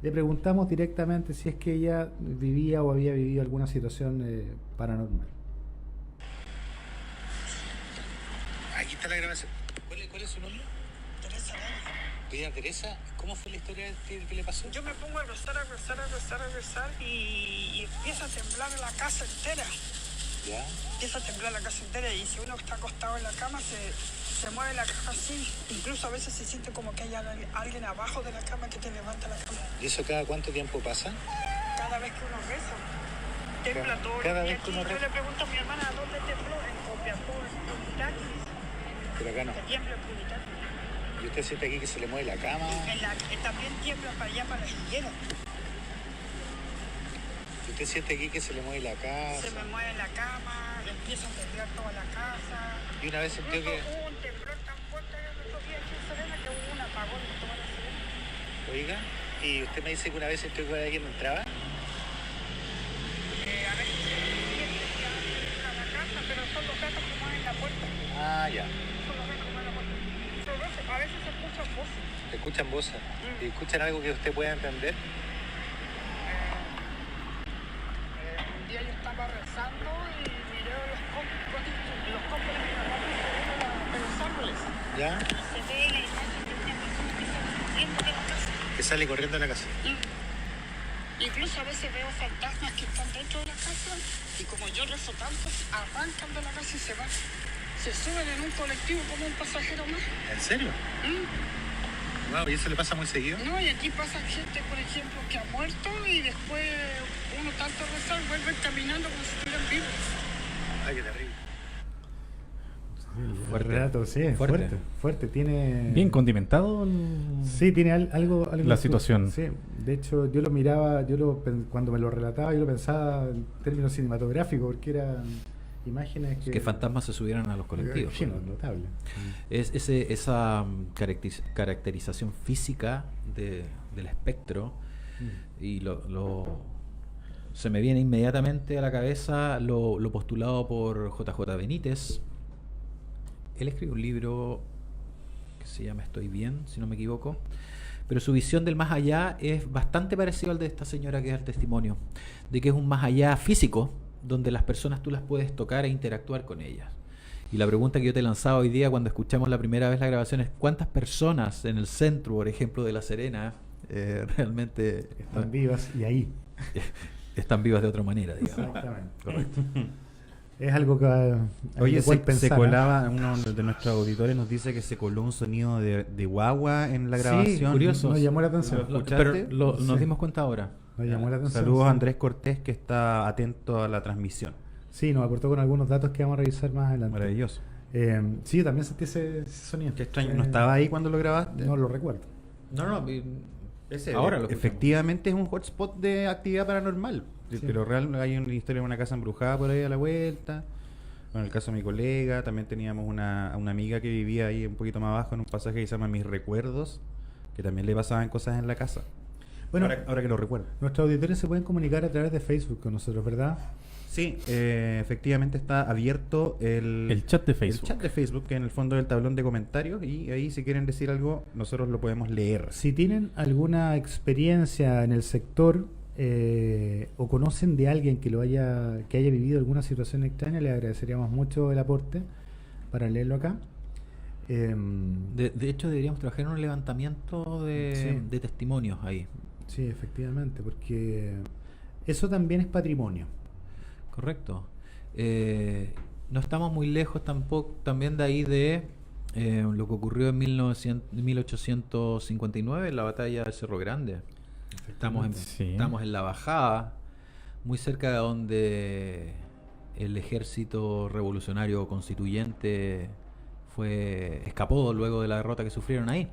Le preguntamos directamente si es que ella vivía o había vivido alguna situación paranormal. Aquí está la grabación. ¿Cuál es su nombre? Teresa Araya. Doña Teresa, ¿cómo fue la historia que le pasó? Yo me pongo a rezar y empieza a temblar la casa entera. ¿Ya? Empieza a temblar la casa entera, y si uno está acostado en la cama se mueve la cama así. Incluso a veces se siente como que hay alguien abajo de la cama que te levanta la cama. ¿Y eso cada cuánto tiempo pasa? Cada vez que uno reza. Tembla todo. Cada vez que uno yo reza. le pregunto a mi hermana, ¿dónde tembló? En Copiapó, en Punitaqui. Pero acá no. Que tiembla en Punitaqui. ¿Y usted siente aquí que se le mueve la cama? También tiembla para allá, para la higuera. ¿Usted siente aquí que se le mueve la casa? Se me mueve la cama, empieza a temblar toda la casa. Y una vez sintió que... Hubo un temblor tan fuerte en estos días aquí en Serena que hubo un apagón en toda la Serena. Oiga, ¿y usted me dice que una vez sintió que alguien entraba? A veces entra a la casa, pero son los gatos que mueven la puerta. Ah, ya. Son los gatos que mueven la puerta. A veces se escuchan voces. ¿Se escuchan voces? ¿Y escuchan algo que usted pueda entender? Un día ¿Ya? Se ve la imagen de una persona que sale corriendo de la casa. Que sale corriendo a la casa. Incluso a veces veo fantasmas que están dentro de la casa y como yo rezo tanto, arrancan de la casa y se van. Se suben en un colectivo como un pasajero más. ¿En serio? Wow, ¿y eso le pasa muy seguido? No, y aquí pasa gente, por ejemplo, que ha muerto y después uno tanto rezar vuelven caminando como si estuvieran vivos. Ay, qué terrible. El relato, sí, es Fuerte. fuerte. Tiene... Bien condimentado Sí, tiene algo la situación. Sí, de hecho yo lo miraba, cuando me lo relataba yo lo pensaba en términos cinematográficos porque eran imágenes Que fantasmas se subieran a los colectivos. Sí, notable. Es esa caracterización física del espectro y se me viene inmediatamente a la cabeza lo postulado por JJ Benítez. Él escribe un libro que se llama Estoy bien, si no me equivoco, pero su visión del más allá es bastante parecido al de esta señora que es el testimonio, de que es un más allá físico, donde las personas tú las puedes tocar e interactuar con ellas. Y la pregunta que yo te lanzaba hoy día cuando escuchamos la primera vez la grabación es ¿cuántas personas en el centro, por ejemplo, de La Serena realmente Están vivas y ahí. están vivas de otra manera, digamos? Exactamente. Correcto. Es algo que Oye, cual se pensar, colaba, uno de nuestros auditores nos dice que se coló un sonido de guagua en la Sí, grabación. curioso. Nos llamó la atención. ¿Lo escuchaste? Pero nos Sí. dimos cuenta ahora. Nos llamó la atención. Saludos sí. a Andrés Cortés que está atento a la transmisión. Sí, nos aportó con algunos datos que vamos a revisar más adelante. Maravilloso. Sí, yo también sentí ese sonido. Qué extraño, ¿no estaba ahí cuando lo grabaste? No lo recuerdo. No, Ese, ahora lo escuchamos. efectivamente es un hotspot de actividad paranormal. Sí. Pero real hay una historia de una casa embrujada por ahí a la vuelta. En el caso de mi colega, también teníamos una amiga que vivía ahí un poquito más abajo en un pasaje que se llama Mis Recuerdos, que también le pasaban cosas en la casa. Bueno, ahora que lo recuerdo. nuestros auditores se pueden comunicar a través de Facebook con nosotros, ¿verdad? Sí, efectivamente está abierto El chat de Facebook. El chat de Facebook, que en el fondo del tablón de comentarios, y ahí si quieren decir algo, nosotros lo podemos leer. Si tienen alguna experiencia en el sector o conocen de alguien que haya vivido alguna situación extraña, les agradeceríamos mucho el aporte para leerlo acá. De hecho, deberíamos trabajar en un levantamiento de testimonios ahí. Sí, efectivamente, porque eso también es patrimonio. Correcto. No estamos muy lejos tampoco también de ahí de lo que ocurrió en 1859, en la batalla del Cerro Grande. Estamos en la bajada, muy cerca de donde el ejército revolucionario constituyente escapó luego de la derrota que sufrieron ahí.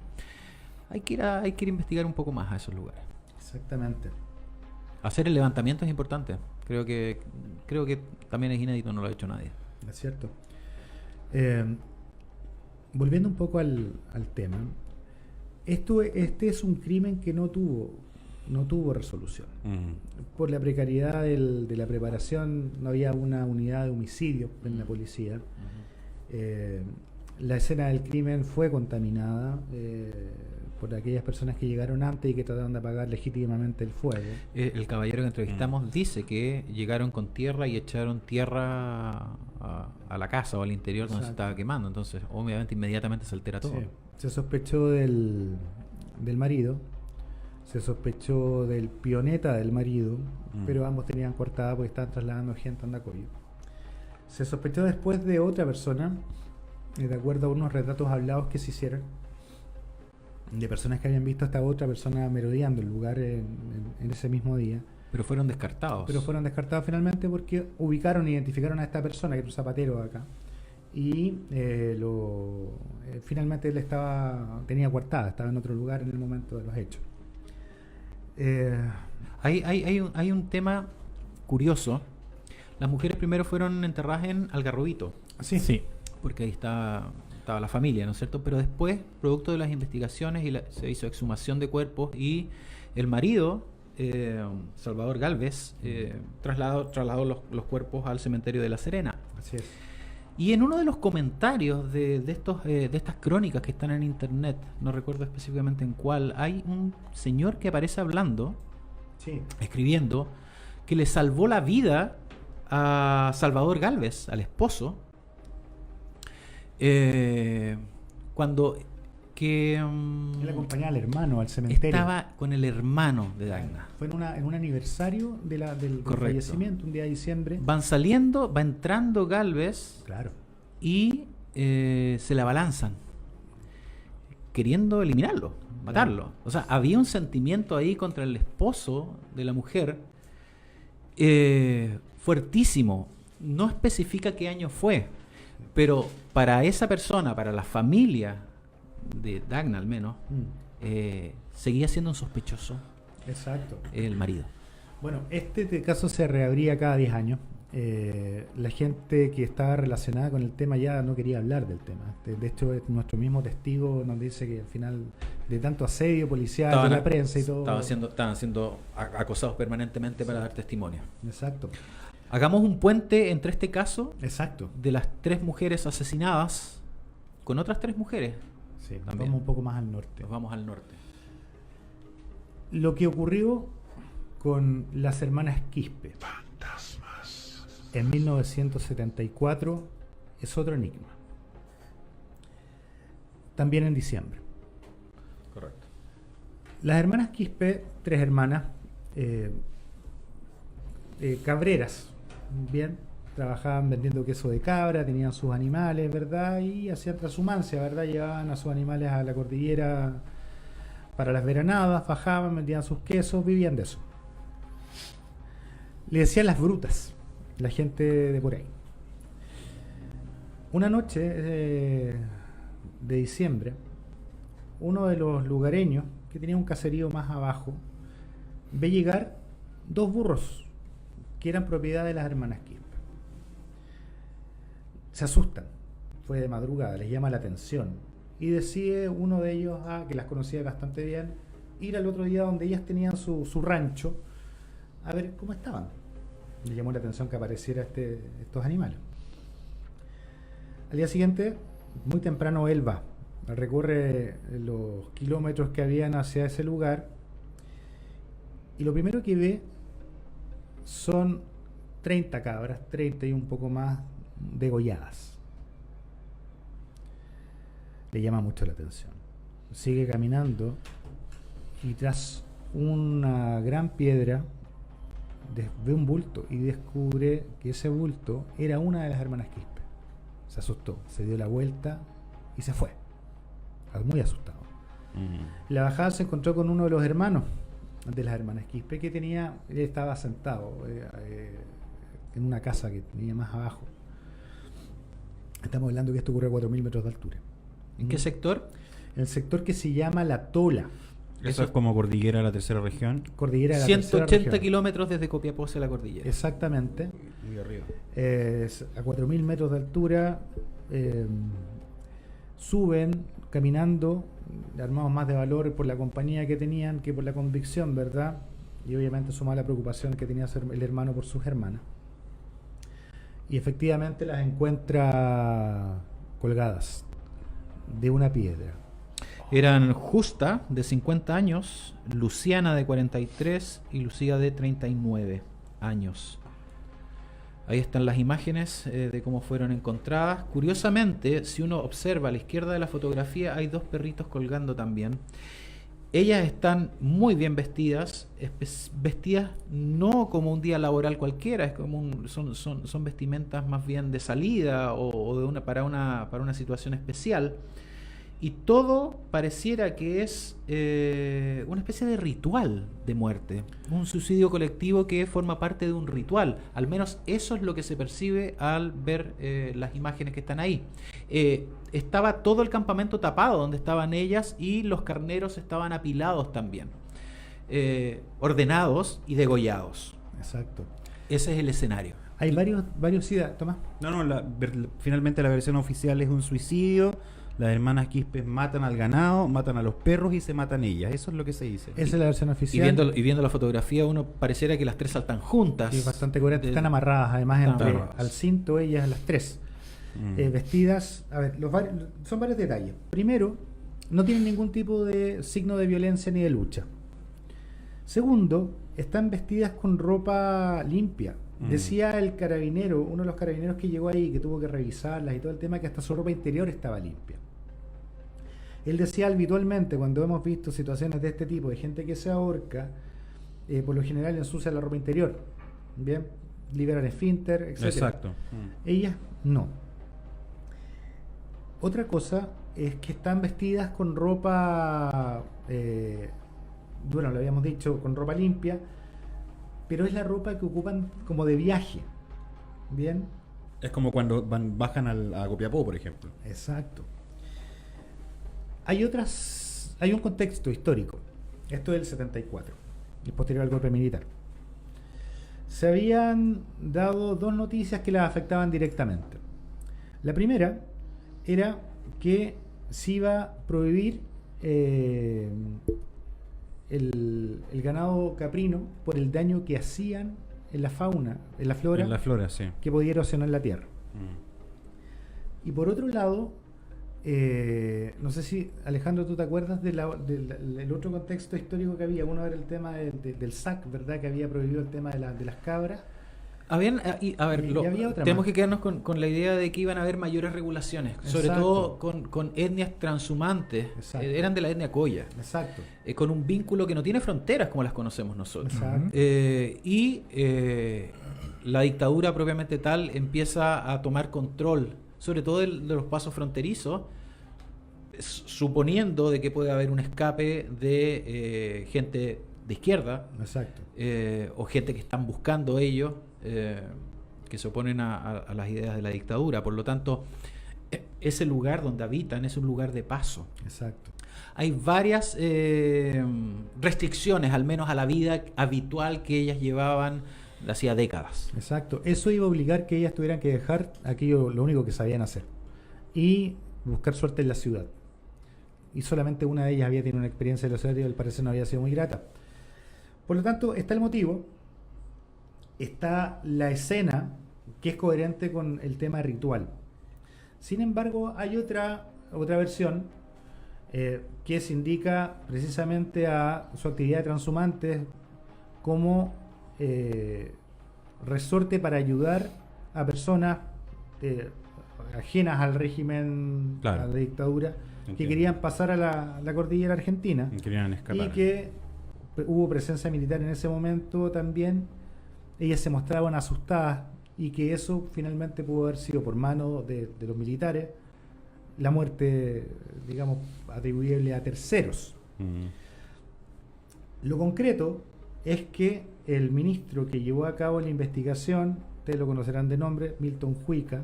Hay que ir a investigar un poco más a esos lugares. Exactamente. Hacer el levantamiento es importante. Creo que también es inédito, no lo ha hecho nadie. Es cierto. Volviendo un poco al tema, este es un crimen que no tuvo resolución. Por la precariedad de la preparación, no había una unidad de homicidio en la policía. La escena del crimen fue contaminada por aquellas personas que llegaron antes y que trataron de apagar legítimamente el fuego. El caballero que entrevistamos dice que llegaron con tierra y echaron tierra a la casa o al interior donde se estaba quemando. Entonces, obviamente, inmediatamente se altera todo. Sí. Se sospechó del marido, se sospechó del pioneta del marido, pero ambos tenían coartada porque estaban trasladando gente a Andacoyo. Se sospechó después de otra persona, de acuerdo a unos retratos hablados que se hicieron, de personas que habían visto a esta otra persona merodeando el lugar en ese mismo día. Pero fueron descartados. Pero fueron descartados finalmente porque ubicaron e identificaron a esta persona, que era un zapatero acá. Y finalmente él tenía coartada, estaba en otro lugar en el momento de los hechos. Hay un tema curioso. Las mujeres primero fueron enterradas en Algarrobito. Sí. Porque ahí estaba la familia, ¿no es cierto? Pero después, producto de las investigaciones, se hizo exhumación de cuerpos y el marido, Salvador Gálvez, trasladó los cuerpos al cementerio de La Serena. Así es. Y en uno de los comentarios de estas crónicas que están en internet, no recuerdo específicamente en cuál, hay un señor que aparece hablando, escribiendo, que le salvó la vida a Salvador Gálvez, al esposo, cuando que Él acompañaba al hermano al cementerio. estaba con el hermano de Dagna. Fue en un aniversario del Correcto. fallecimiento, un día de diciembre. Va entrando Galvez Claro. y se le abalanzan, queriendo eliminarlo, matarlo. O sea, había un sentimiento ahí contra el esposo de la mujer fuertísimo. No especifica qué año fue, pero para esa persona, para la familia de Dagna al menos, seguía siendo un sospechoso Exacto. el marido. Bueno, este caso se reabría cada 10 años. La gente que estaba relacionada con el tema ya no quería hablar del tema. De hecho, nuestro mismo testigo nos dice que al final, de tanto asedio policial, de la prensa y todo... Estaban siendo acosados permanentemente para dar testimonio. Exacto. Hagamos un puente entre este caso Exacto. de las 3 mujeres asesinadas con otras 3 mujeres. Sí, nos También. vamos un poco más al norte. Nos vamos al norte. Lo que ocurrió con las hermanas Quispe en 1974 es otro enigma. También en diciembre. Correcto. Las hermanas Quispe, 3 hermanas, cabreras, bien, trabajaban vendiendo queso de cabra, tenían sus animales, ¿verdad? Y hacían transhumancia, ¿verdad? Llevaban a sus animales a la cordillera para las veranadas, bajaban, vendían sus quesos, vivían de eso. Le decían las brutas, la gente de por ahí. Una noche de diciembre, uno de los lugareños, que tenía un caserío más abajo, ve llegar 2 burros que eran propiedad de las hermanas Quispe. Se asustan, fue de madrugada, les llama la atención y decide uno de ellos, que las conocía bastante bien, ir al otro día donde ellas tenían su rancho a ver cómo estaban. Le llamó la atención que apareciera estos animales. Al día siguiente, muy temprano, él va, recorre los kilómetros que habían hacia ese lugar y lo primero que ve son 30 cabras, 30 y un poco más degolladas. Le llama mucho la atención. Sigue caminando y tras una gran piedra ve un bulto y descubre que ese bulto era una de las hermanas Quispe. Se asustó, se dio la vuelta y se fue, muy asustado. La bajada se encontró con uno de los hermanos de las hermanas Quispe que él estaba sentado en una casa que tenía más abajo. Estamos hablando que esto ocurre a 4.000 metros de altura. ¿En qué sector? En el sector que se llama La Tola. Eso es como cordillera de la tercera región. Cordillera de la tercera 180 región. kilómetros desde Copiapó hacia la cordillera. Exactamente. Muy arriba. A 4.000 metros de altura. Suben caminando, armados más de valor por la compañía que tenían que por la convicción, ¿verdad? Y obviamente sumada la preocupación que tenía el hermano por sus hermanas. Y efectivamente las encuentra colgadas de una piedra. Eran Justa, de 50 años, Luciana, de 43 y Lucía, de 39 años. Ahí están las imágenes de cómo fueron encontradas. Curiosamente, si uno observa a la izquierda de la fotografía, hay 2 perritos colgando también. Ellas están muy bien vestidas, vestidas no como un día laboral cualquiera, es como son vestimentas más bien de salida o de para una situación especial. Y todo pareciera que es una especie de ritual de muerte, un suicidio colectivo que forma parte de un ritual. Al menos eso es lo que se percibe al ver las imágenes que están ahí. Estaba todo el campamento tapado donde estaban ellas y los carneros estaban apilados también, ordenados y degollados. Exacto. Ese es el escenario. Hay varios Tomás. No, finalmente la versión oficial es un suicidio. Las hermanas Quispe matan al ganado, matan a los perros y se matan ellas. Eso es lo que se dice. Esa es la versión oficial. Y viendo la fotografía, uno pareciera que las 3 saltan juntas. Sí, bastante coherente. Están amarradas, además, amarradas al cinto, ellas las 3. Vestidas. A ver, son varios detalles. Primero, no tienen ningún tipo de signo de violencia ni de lucha. Segundo, están vestidas con ropa limpia. Decía el carabinero, uno de los carabineros que llegó ahí, que tuvo que revisarlas y todo el tema, que hasta su ropa interior estaba limpia. Él decía habitualmente, cuando hemos visto situaciones de este tipo, de gente que se ahorca, por lo general ensucia la ropa interior, bien, liberan esfínter, etc. Exacto. Ellas no. Otra cosa es que están vestidas con ropa, bueno, lo habíamos dicho, con ropa limpia, pero es la ropa que ocupan como de viaje, bien. Es como cuando bajan a Copiapó, por ejemplo. Exacto. Hay un contexto histórico. Esto es del 74, el posterior al golpe militar. Se habían dado dos noticias que las afectaban directamente. La primera era que se iba a prohibir el ganado caprino por el daño que hacían en la fauna, en la flora, En la flora, sí. que podía erosionar la tierra. Y por otro lado, no sé si, Alejandro, tú te acuerdas del otro contexto histórico que había. Uno era el tema del SAC, ¿verdad? Que había prohibido el tema de las cabras. Habían, y había otra tenemos más. que quedarnos con la idea de que iban a haber mayores regulaciones, sobre Exacto. todo con etnias transhumantes. Exacto. Eran de la etnia Coya, Exacto. con un vínculo que no tiene fronteras como las conocemos nosotros. Exacto. La dictadura propiamente tal empieza a tomar control, sobre todo de los pasos fronterizos, suponiendo de que puede haber un escape de gente de izquierda, Exacto. o gente que están buscando ellos, que se oponen a las ideas de la dictadura. Por lo tanto, ese lugar donde habitan es un lugar de paso. Exacto. Hay varias restricciones, al menos a la vida habitual que ellas llevaban hacía décadas. Exacto. Eso iba a obligar que ellas tuvieran que dejar aquello, lo único que sabían hacer, y buscar suerte en la ciudad. Y solamente una de ellas había tenido una experiencia en la ciudad y al parecer no había sido muy grata. Por lo tanto, está el motivo, está la escena que es coherente con el tema ritual. Sin embargo, hay otra versión que se indica precisamente a su actividad de transumantes como resorte para ayudar a personas ajenas al régimen, Claro. a la dictadura, que Entiendo. querían pasar a la cordillera argentina. Querían escapar. Y que hubo presencia militar en ese momento también. Ellas se mostraban asustadas y que eso finalmente pudo haber sido por mano de los militares la muerte, digamos, atribuible a terceros. Lo concreto es que el ministro que llevó a cabo la investigación, ustedes lo conocerán de nombre, Milton Juica,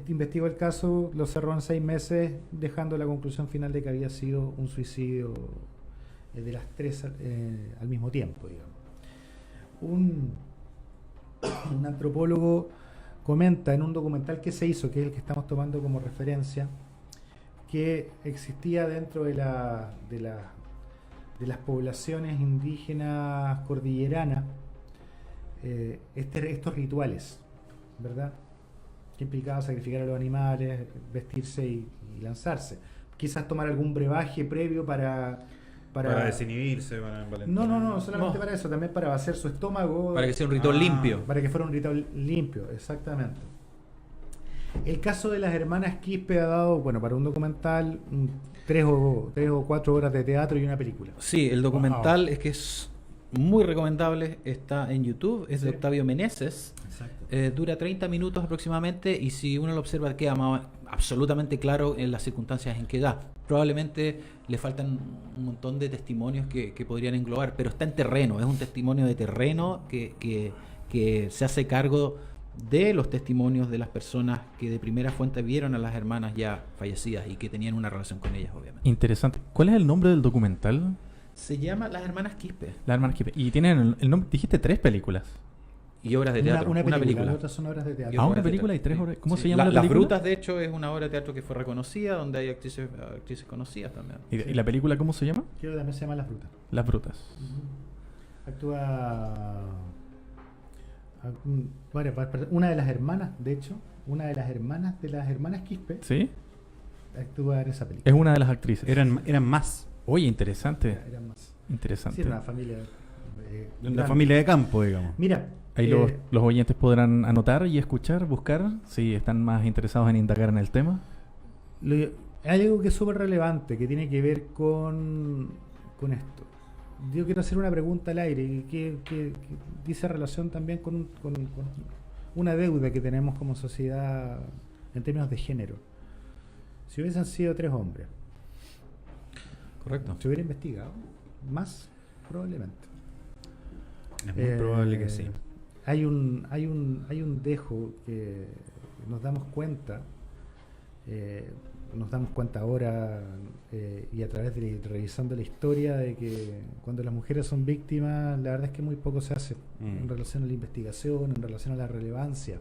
investigó el caso, lo cerró en 6 meses, dejando la conclusión final de que había sido un suicidio de las tres al mismo tiempo, digamos. Un antropólogo comenta en un documental que se hizo, que es el que estamos tomando como referencia, que existía dentro de las poblaciones indígenas cordilleranas estos rituales, ¿verdad? Que implicaba sacrificar a los animales, vestirse y lanzarse. Quizás tomar algún brebaje previo para desinhibirse, para no solamente para eso, también para vaciar su estómago. Para que sea un ritual limpio. Para que fuera un ritual limpio, exactamente. El caso de las hermanas Quispe ha dado, bueno, para un documental, 3 o 4 horas de teatro y una película. Sí, el documental es que es muy recomendable, está en YouTube, es de Octavio Meneses. Exacto. Dura 30 minutos aproximadamente y si uno lo observa queda absolutamente claro en las circunstancias en que da. Probablemente le faltan un montón de testimonios que podrían englobar, pero está en terreno, es un testimonio de terreno que se hace cargo de los testimonios de las personas que de primera fuente vieron a las hermanas ya fallecidas y que tenían una relación con ellas, obviamente. Interesante. ¿Cuál es el nombre del documental? Se llama Las Hermanas Quispe. Las hermanas Quispe. Y tienen el nombre, dijiste 3 películas. Y obras de teatro. Una película. Las película. otras son obras de teatro. Y Ah, obras una de película y teatro. 3 horas. ¿Cómo Sí. se llama la Las película? Brutas, de hecho, es una obra de teatro que fue reconocida, donde hay actrices conocidas también. ¿Y la película cómo se llama? Creo que también se llama Las Frutas. Las Brutas. Actúa una de las hermanas, de hecho, una de las hermanas Quispe ¿Sí? actúa en esa película. Es una de las actrices. Eran más. Oye, interesante. Eran más. Interesante. Sí, era una familia. Una grande. familia de campo, digamos. Mira, Ahí los oyentes podrán anotar y escuchar, buscar, si están más interesados en indagar en el tema. Hay algo que es súper relevante, que tiene que ver con esto. Yo quiero hacer una pregunta al aire y que dice relación también con una deuda que tenemos como sociedad en términos de género. Si hubiesen sido 3 hombres, Correcto. ¿se hubiera investigado? Más probablemente. Es muy probable que sí. Hay un dejo que nos damos cuenta ahora y a través de revisando la historia, de que cuando las mujeres son víctimas, la verdad es que muy poco se hace en relación a la investigación, en relación a la relevancia.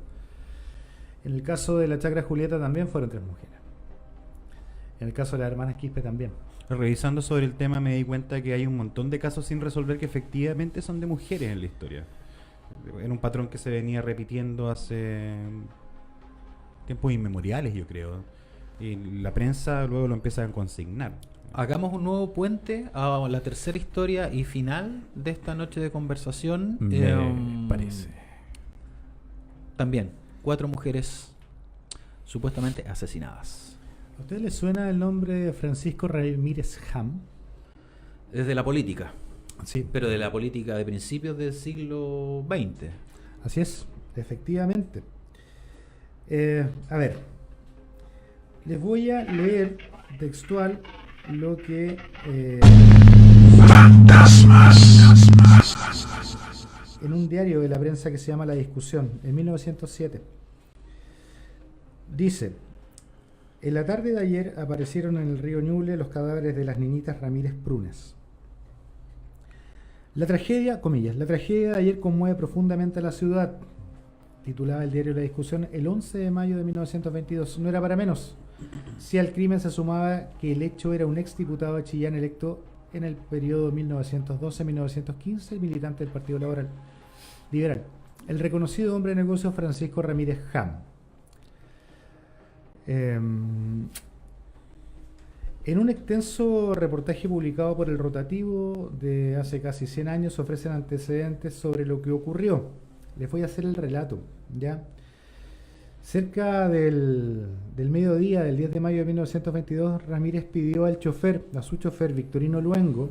En el caso de la Chacra Julieta también fueron 3 mujeres. En el caso de las hermanas Quispe también. Revisando sobre el tema me di cuenta que hay un montón de casos sin resolver que efectivamente son de mujeres en la historia. Era un patrón que se venía repitiendo hace tiempos inmemoriales, yo creo. Y la prensa luego lo empieza a consignar. Hagamos un nuevo puente a la tercera historia y final de esta noche de conversación. Me parece. También, 4 mujeres supuestamente asesinadas. ¿A usted le suena el nombre de Francisco Ramírez Ham? Desde la política. Sí. Pero de la política de principios del siglo XX. Así es, efectivamente. A ver, les voy a leer textual lo que... en un diario de la prensa que se llama La Discusión, en 1907. Dice: en la tarde de ayer aparecieron en el río Ñuble los cadáveres de las niñitas Ramírez Prunes. La tragedia, comillas, la tragedia de ayer conmueve profundamente a la ciudad, titulaba el diario La Discusión el 11 de mayo de 1922. No era para menos, si al crimen se sumaba que el hecho era un exdiputado de Chillán electo en el periodo 1912-1915, militante del Partido Liberal, el reconocido hombre de negocios Francisco Ramírez Ham. En un extenso reportaje publicado por El Rotativo de hace casi 100 años se ofrecen antecedentes sobre lo que ocurrió. Les voy a hacer el relato, ¿ya? Cerca del mediodía del 10 de mayo de 1922, Ramírez pidió a su chofer Victorino Luengo,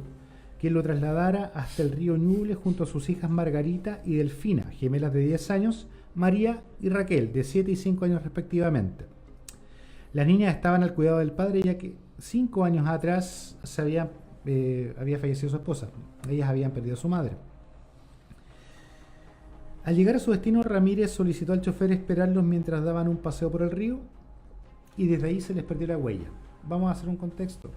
que lo trasladara hasta el río Ñuble junto a sus hijas Margarita y Delfina, gemelas de 10 años, María y Raquel, de 7 y 5 años respectivamente. Las niñas estaban al cuidado del padre, ya que 5 años atrás había fallecido su esposa. Ellas habían perdido a su madre. Al llegar a su destino, Ramírez solicitó al chofer esperarlos mientras daban un paseo por el río, y desde ahí se les perdió la huella. Vamos a hacer un contexto.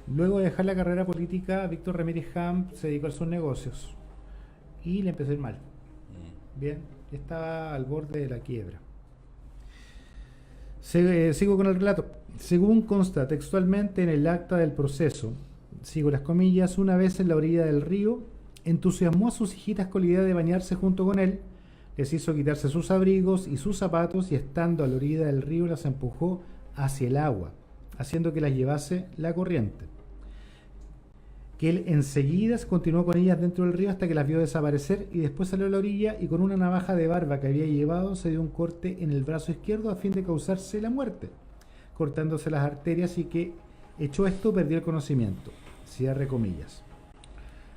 Luego de dejar la carrera política, Víctor Ramírez Ham se dedicó a sus negocios y le empezó a ir mal. Bien, estaba al borde de la quiebra. Sigo con el relato. Según consta textualmente en el acta del proceso, sigo las comillas, una vez en la orilla del río, entusiasmó a sus hijitas con la idea de bañarse junto con él, les hizo quitarse sus abrigos y sus zapatos y estando a la orilla del río las empujó hacia el agua, haciendo que las llevase la corriente. Que él enseguida continuó con ellas dentro del río hasta que las vio desaparecer y después salió a la orilla y con una navaja de barba que había llevado se dio un corte en el brazo izquierdo a fin de causarse la muerte, cortándose las arterias, y que hecho esto perdió el conocimiento. Cierre comillas.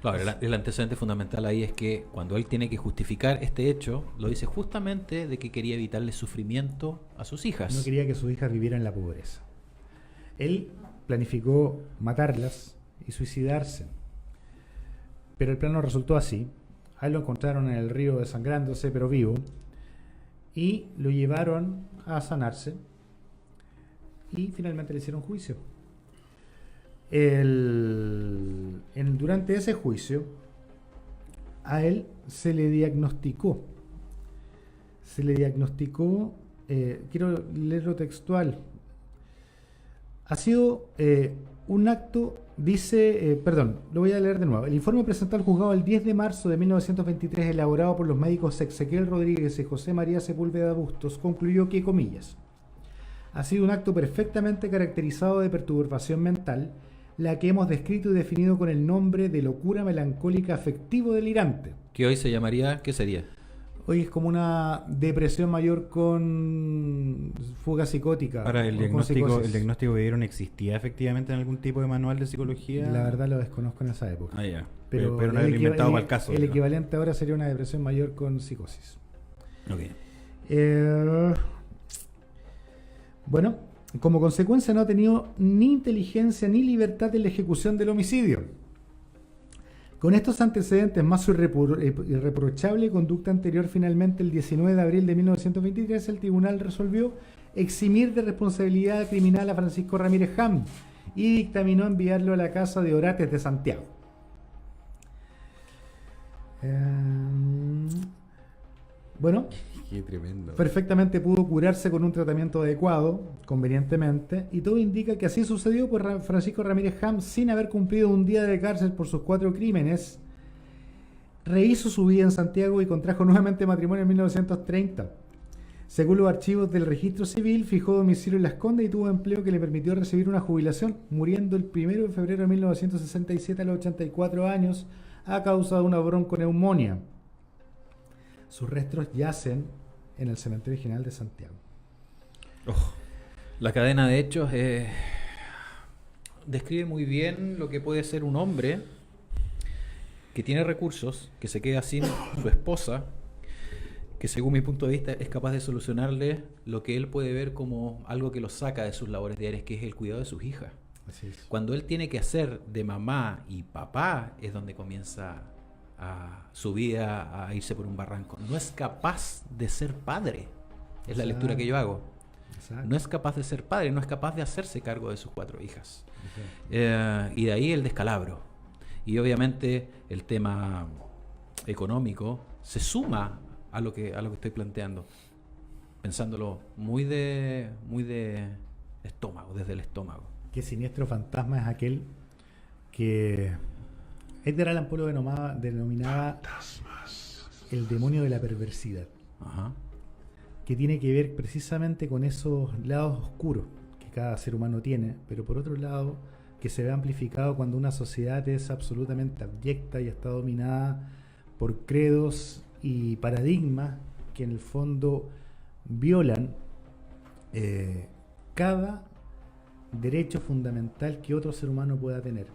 Claro, el antecedente fundamental ahí es que cuando él tiene que justificar este hecho, lo dice justamente de que quería evitarle sufrimiento a sus hijas. No quería que sus hijas vivieran en la pobreza. Él planificó matarlas y suicidarse, pero el plan no resultó así. A él lo encontraron en el río desangrándose pero vivo y lo llevaron a sanarse y finalmente le hicieron juicio. Durante ese juicio a él se le diagnosticó, quiero leerlo textual, ha sido un acto, dice, lo voy a leer de nuevo. El informe presentado al juzgado el 10 de marzo de 1923, elaborado por los médicos Exequiel Rodríguez y José María Sepúlveda Bustos, concluyó que, comillas, ha sido un acto perfectamente caracterizado de perturbación mental, la que hemos descrito y definido con el nombre de locura melancólica afectivo delirante. Que hoy se llamaría, ¿qué sería? Hoy es como una depresión mayor con fuga psicótica. Ahora, ¿el o con diagnóstico psicosis. que dieron existía efectivamente en algún tipo de manual de psicología? La verdad lo desconozco en esa época. Ah, ya. Pero no lo he inventado para el caso. El digamos. equivalente ahora sería una depresión mayor con psicosis. Ok. Bueno, como consecuencia no ha tenido ni inteligencia ni libertad en la ejecución del homicidio. Con estos antecedentes más su irreprochable conducta anterior, finalmente el 19 de abril de 1923 el tribunal resolvió eximir de responsabilidad criminal a Francisco Ramírez Ham y dictaminó enviarlo a la casa de Orates de Santiago. Bueno, Qué tremendo. perfectamente pudo curarse con un tratamiento adecuado, convenientemente, y todo indica que así sucedió, pues Francisco Ramírez Ham, sin haber cumplido un día de cárcel por sus 4 crímenes, rehizo su vida en Santiago y contrajo nuevamente matrimonio en 1930. Según los archivos del registro civil, fijó domicilio en Las Condes y tuvo empleo que le permitió recibir una jubilación, muriendo el 1 de febrero de 1967 a los 84 años a causa de una bronconeumonía. Sus restos yacen en el Cementerio General de Santiago. La cadena de hechos describe muy bien lo que puede ser un hombre que tiene recursos, que se queda sin su esposa, que según mi punto de vista es capaz de solucionarle lo que él puede ver como algo que lo saca de sus labores diarias, que es el cuidado de sus hijas. Así es. Cuando él tiene que hacer de mamá y papá es donde comienza su vida a irse por un barranco. No es capaz de ser padre, es la lectura que yo hago. Exacto. No es capaz de ser padre, no es capaz de hacerse cargo de sus 4 hijas. Y de ahí el descalabro. Y obviamente el tema económico se suma a lo que estoy planteando, pensándolo muy de estómago, desde el estómago. Qué siniestro fantasma es aquel que Edgar Allan Poe lo denominaba el demonio de la perversidad. Ajá. Que tiene que ver precisamente con esos lados oscuros que cada ser humano tiene, pero por otro lado que se ve amplificado cuando una sociedad es absolutamente abyecta y está dominada por credos y paradigmas que en el fondo violan cada derecho fundamental que otro ser humano pueda tener,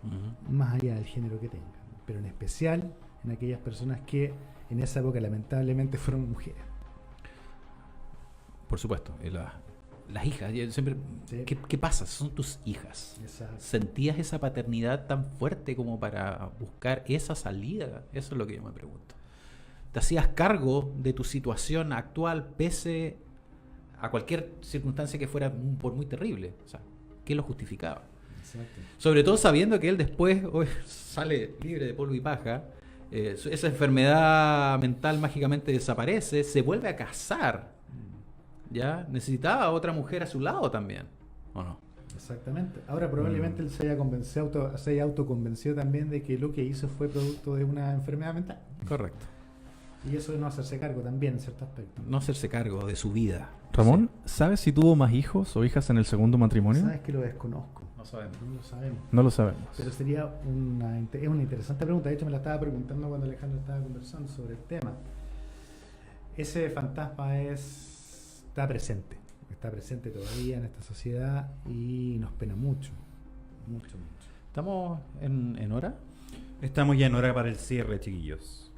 más allá del género que tenga, pero en especial en aquellas personas que en esa época lamentablemente fueron mujeres. Por supuesto, las hijas, yo siempre, Sí. ¿qué pasa? Son tus hijas. Exacto. ¿Sentías esa paternidad tan fuerte como para buscar esa salida? Eso es lo que yo me pregunto. ¿Te hacías cargo de tu situación actual pese a cualquier circunstancia que fuera por muy terrible? O sea, ¿qué lo justificaba? Exacto. Sobre todo sabiendo que él después sale libre de polvo y paja, esa enfermedad mental mágicamente desaparece, se vuelve a casar. ¿Ya? Necesitaba a otra mujer a su lado también, ¿o no? Exactamente. Ahora probablemente él se haya autoconvencido también de que lo que hizo fue producto de una enfermedad mental. Correcto. Y eso de no hacerse cargo también en cierto aspecto. No hacerse cargo de su vida. Ramón, ¿sabes si tuvo más hijos o hijas en el segundo matrimonio? Sabes que lo desconozco. No sabemos. No lo sabemos. No lo sabemos. Pero sería una interesante pregunta. De hecho me la estaba preguntando cuando Alejandro estaba conversando sobre el tema. Ese fantasma está presente todavía en esta sociedad y nos pena mucho. Mucho. ¿Estamos en hora? Estamos ya en hora para el cierre, chiquillos.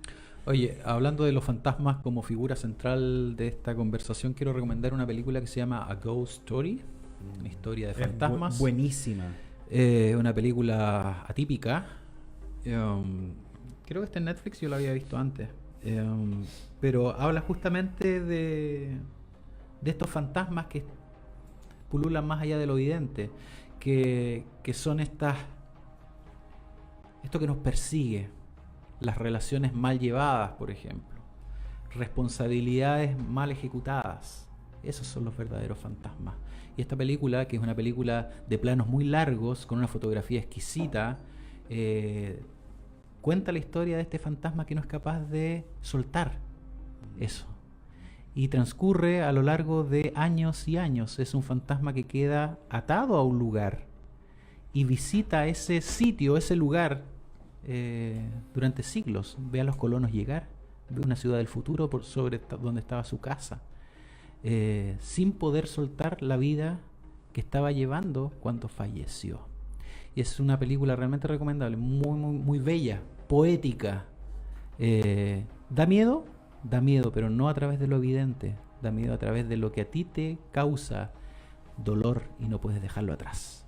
Oye, hablando de los fantasmas como figura central de esta conversación, quiero recomendar una película que se llama A Ghost Story, una historia de fantasmas. Buenísima. Una película atípica. Creo que está en Netflix, yo la había visto antes. Pero habla justamente de estos fantasmas que pululan más allá de lo evidente, que son esto que nos persigue, las relaciones mal llevadas, por ejemplo, responsabilidades mal ejecutadas. Esos son los verdaderos fantasmas. Y esta película, que es una película de planos muy largos, con una fotografía exquisita, cuenta la historia de este fantasma que no es capaz de soltar eso. Y transcurre a lo largo de años y años. Es un fantasma que queda atado a un lugar y visita ese sitio, ese lugar, durante siglos. Ve a los colonos llegar, ve una ciudad del futuro por sobre donde estaba su casa, sin poder soltar la vida que estaba llevando cuando falleció. Y es una película realmente recomendable, muy, muy, muy bella, poética. ¿Da miedo? Da miedo, pero no a través de lo evidente. Da miedo a través de lo que a ti te causa dolor y no puedes dejarlo atrás.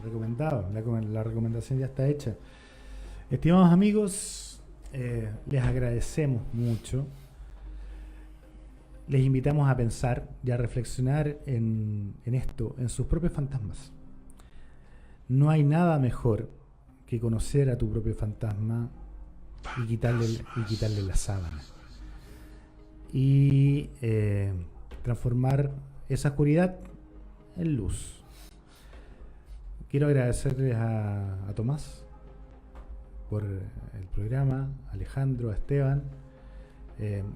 Recomendado, la recomendación ya está hecha. Estimados amigos, les agradecemos mucho. Les invitamos a pensar y a reflexionar en esto, en sus propios fantasmas. No hay nada mejor que conocer a tu propio fantasma y quitarle la sábana. Y transformar esa oscuridad en luz. Quiero agradecerles a Tomás por el programa, a Alejandro, a Esteban,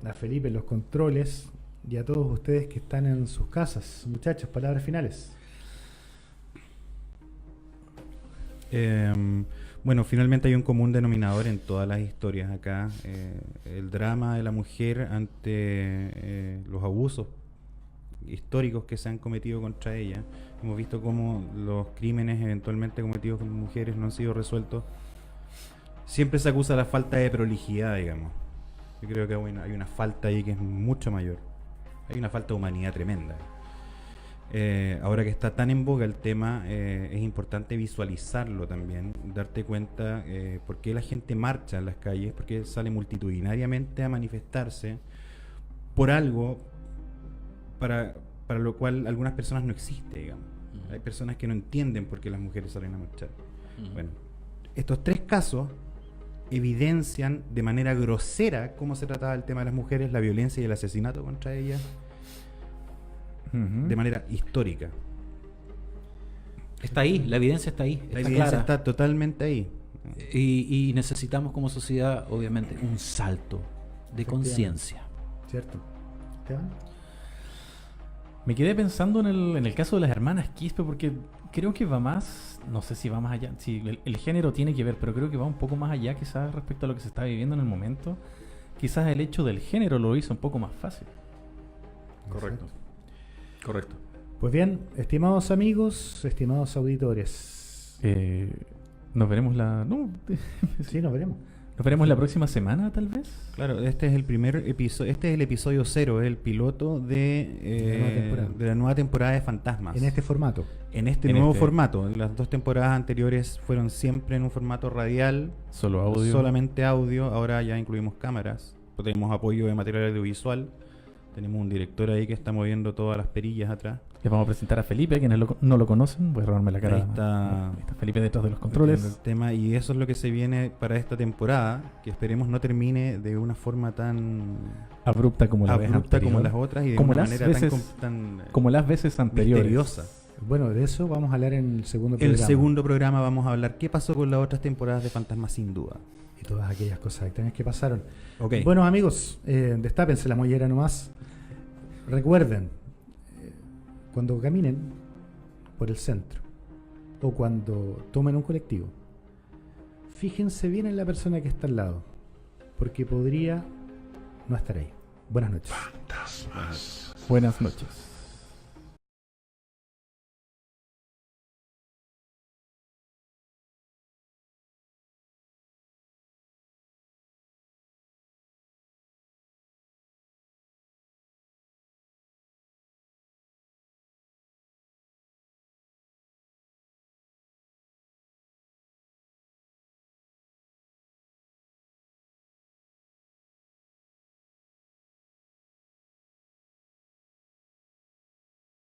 a Felipe en los controles y a todos ustedes que están en sus casas. Muchachos, palabras finales. Bueno, finalmente hay un común denominador en todas las historias acá, el drama de la mujer ante los abusos históricos que se han cometido contra ella. Hemos visto cómo los crímenes eventualmente cometidos con mujeres no han sido resueltos. Siempre se acusa la falta de prolijidad, digamos. Yo creo que hay una falta ahí que es mucho mayor. Hay una falta de humanidad tremenda. Ahora que está tan en boga el tema, es importante visualizarlo también, darte cuenta por qué la gente marcha en las calles, por qué sale multitudinariamente a manifestarse por algo para lo cual algunas personas no existen, digamos. Hay personas que no entienden por qué las mujeres salen a marchar. Bueno, estos 3 casos evidencian de manera grosera cómo se trataba el tema de las mujeres, la violencia y el asesinato contra ellas, de manera histórica. Está ahí, la evidencia está ahí. La evidencia está totalmente ahí. Y necesitamos como sociedad, obviamente, un salto de conciencia. ¿Cierto? ¿Esteban? Me quedé pensando en el caso de las hermanas Quispe, porque creo que va más, no sé si va más allá, si el género tiene que ver, pero creo que va un poco más allá quizás respecto a lo que se está viviendo en el momento. Quizás el hecho del género lo hizo un poco más fácil. Correcto. Pues bien, estimados amigos, estimados auditores. Nos veremos Sí, nos veremos. ¿Nos veremos la próxima semana, tal vez? Claro, este es el primer episodio, este es el episodio 0, es el piloto de la nueva temporada de Fantasmas. En este formato. En este nuevo formato. Las 2 temporadas anteriores fueron siempre en un formato radial. Solo audio. Solamente audio. Ahora ya incluimos cámaras. Tenemos apoyo de material audiovisual. Tenemos un director ahí que está moviendo todas las perillas atrás. Les vamos a presentar a Felipe, quienes no lo conocen. Voy a robarme la cara. Ahí está Felipe detrás de los controles. El tema, y eso es lo que se viene para esta temporada, que esperemos no termine de una forma tan abrupta como la vez anterior, como las otras y de como una las manera veces, tan como las veces anteriores. Misteriosa. Bueno, de eso vamos a hablar en el segundo programa. El segundo programa vamos a hablar qué pasó con las otras temporadas de Fantasmas, sin duda. Y todas aquellas cosas extrañas que pasaron. Okay. Bueno, amigos, destápense la mollera nomás. Recuerden, cuando caminen por el centro o cuando tomen un colectivo, fíjense bien en la persona que está al lado, porque podría no estar ahí. Buenas noches. Buenas noches.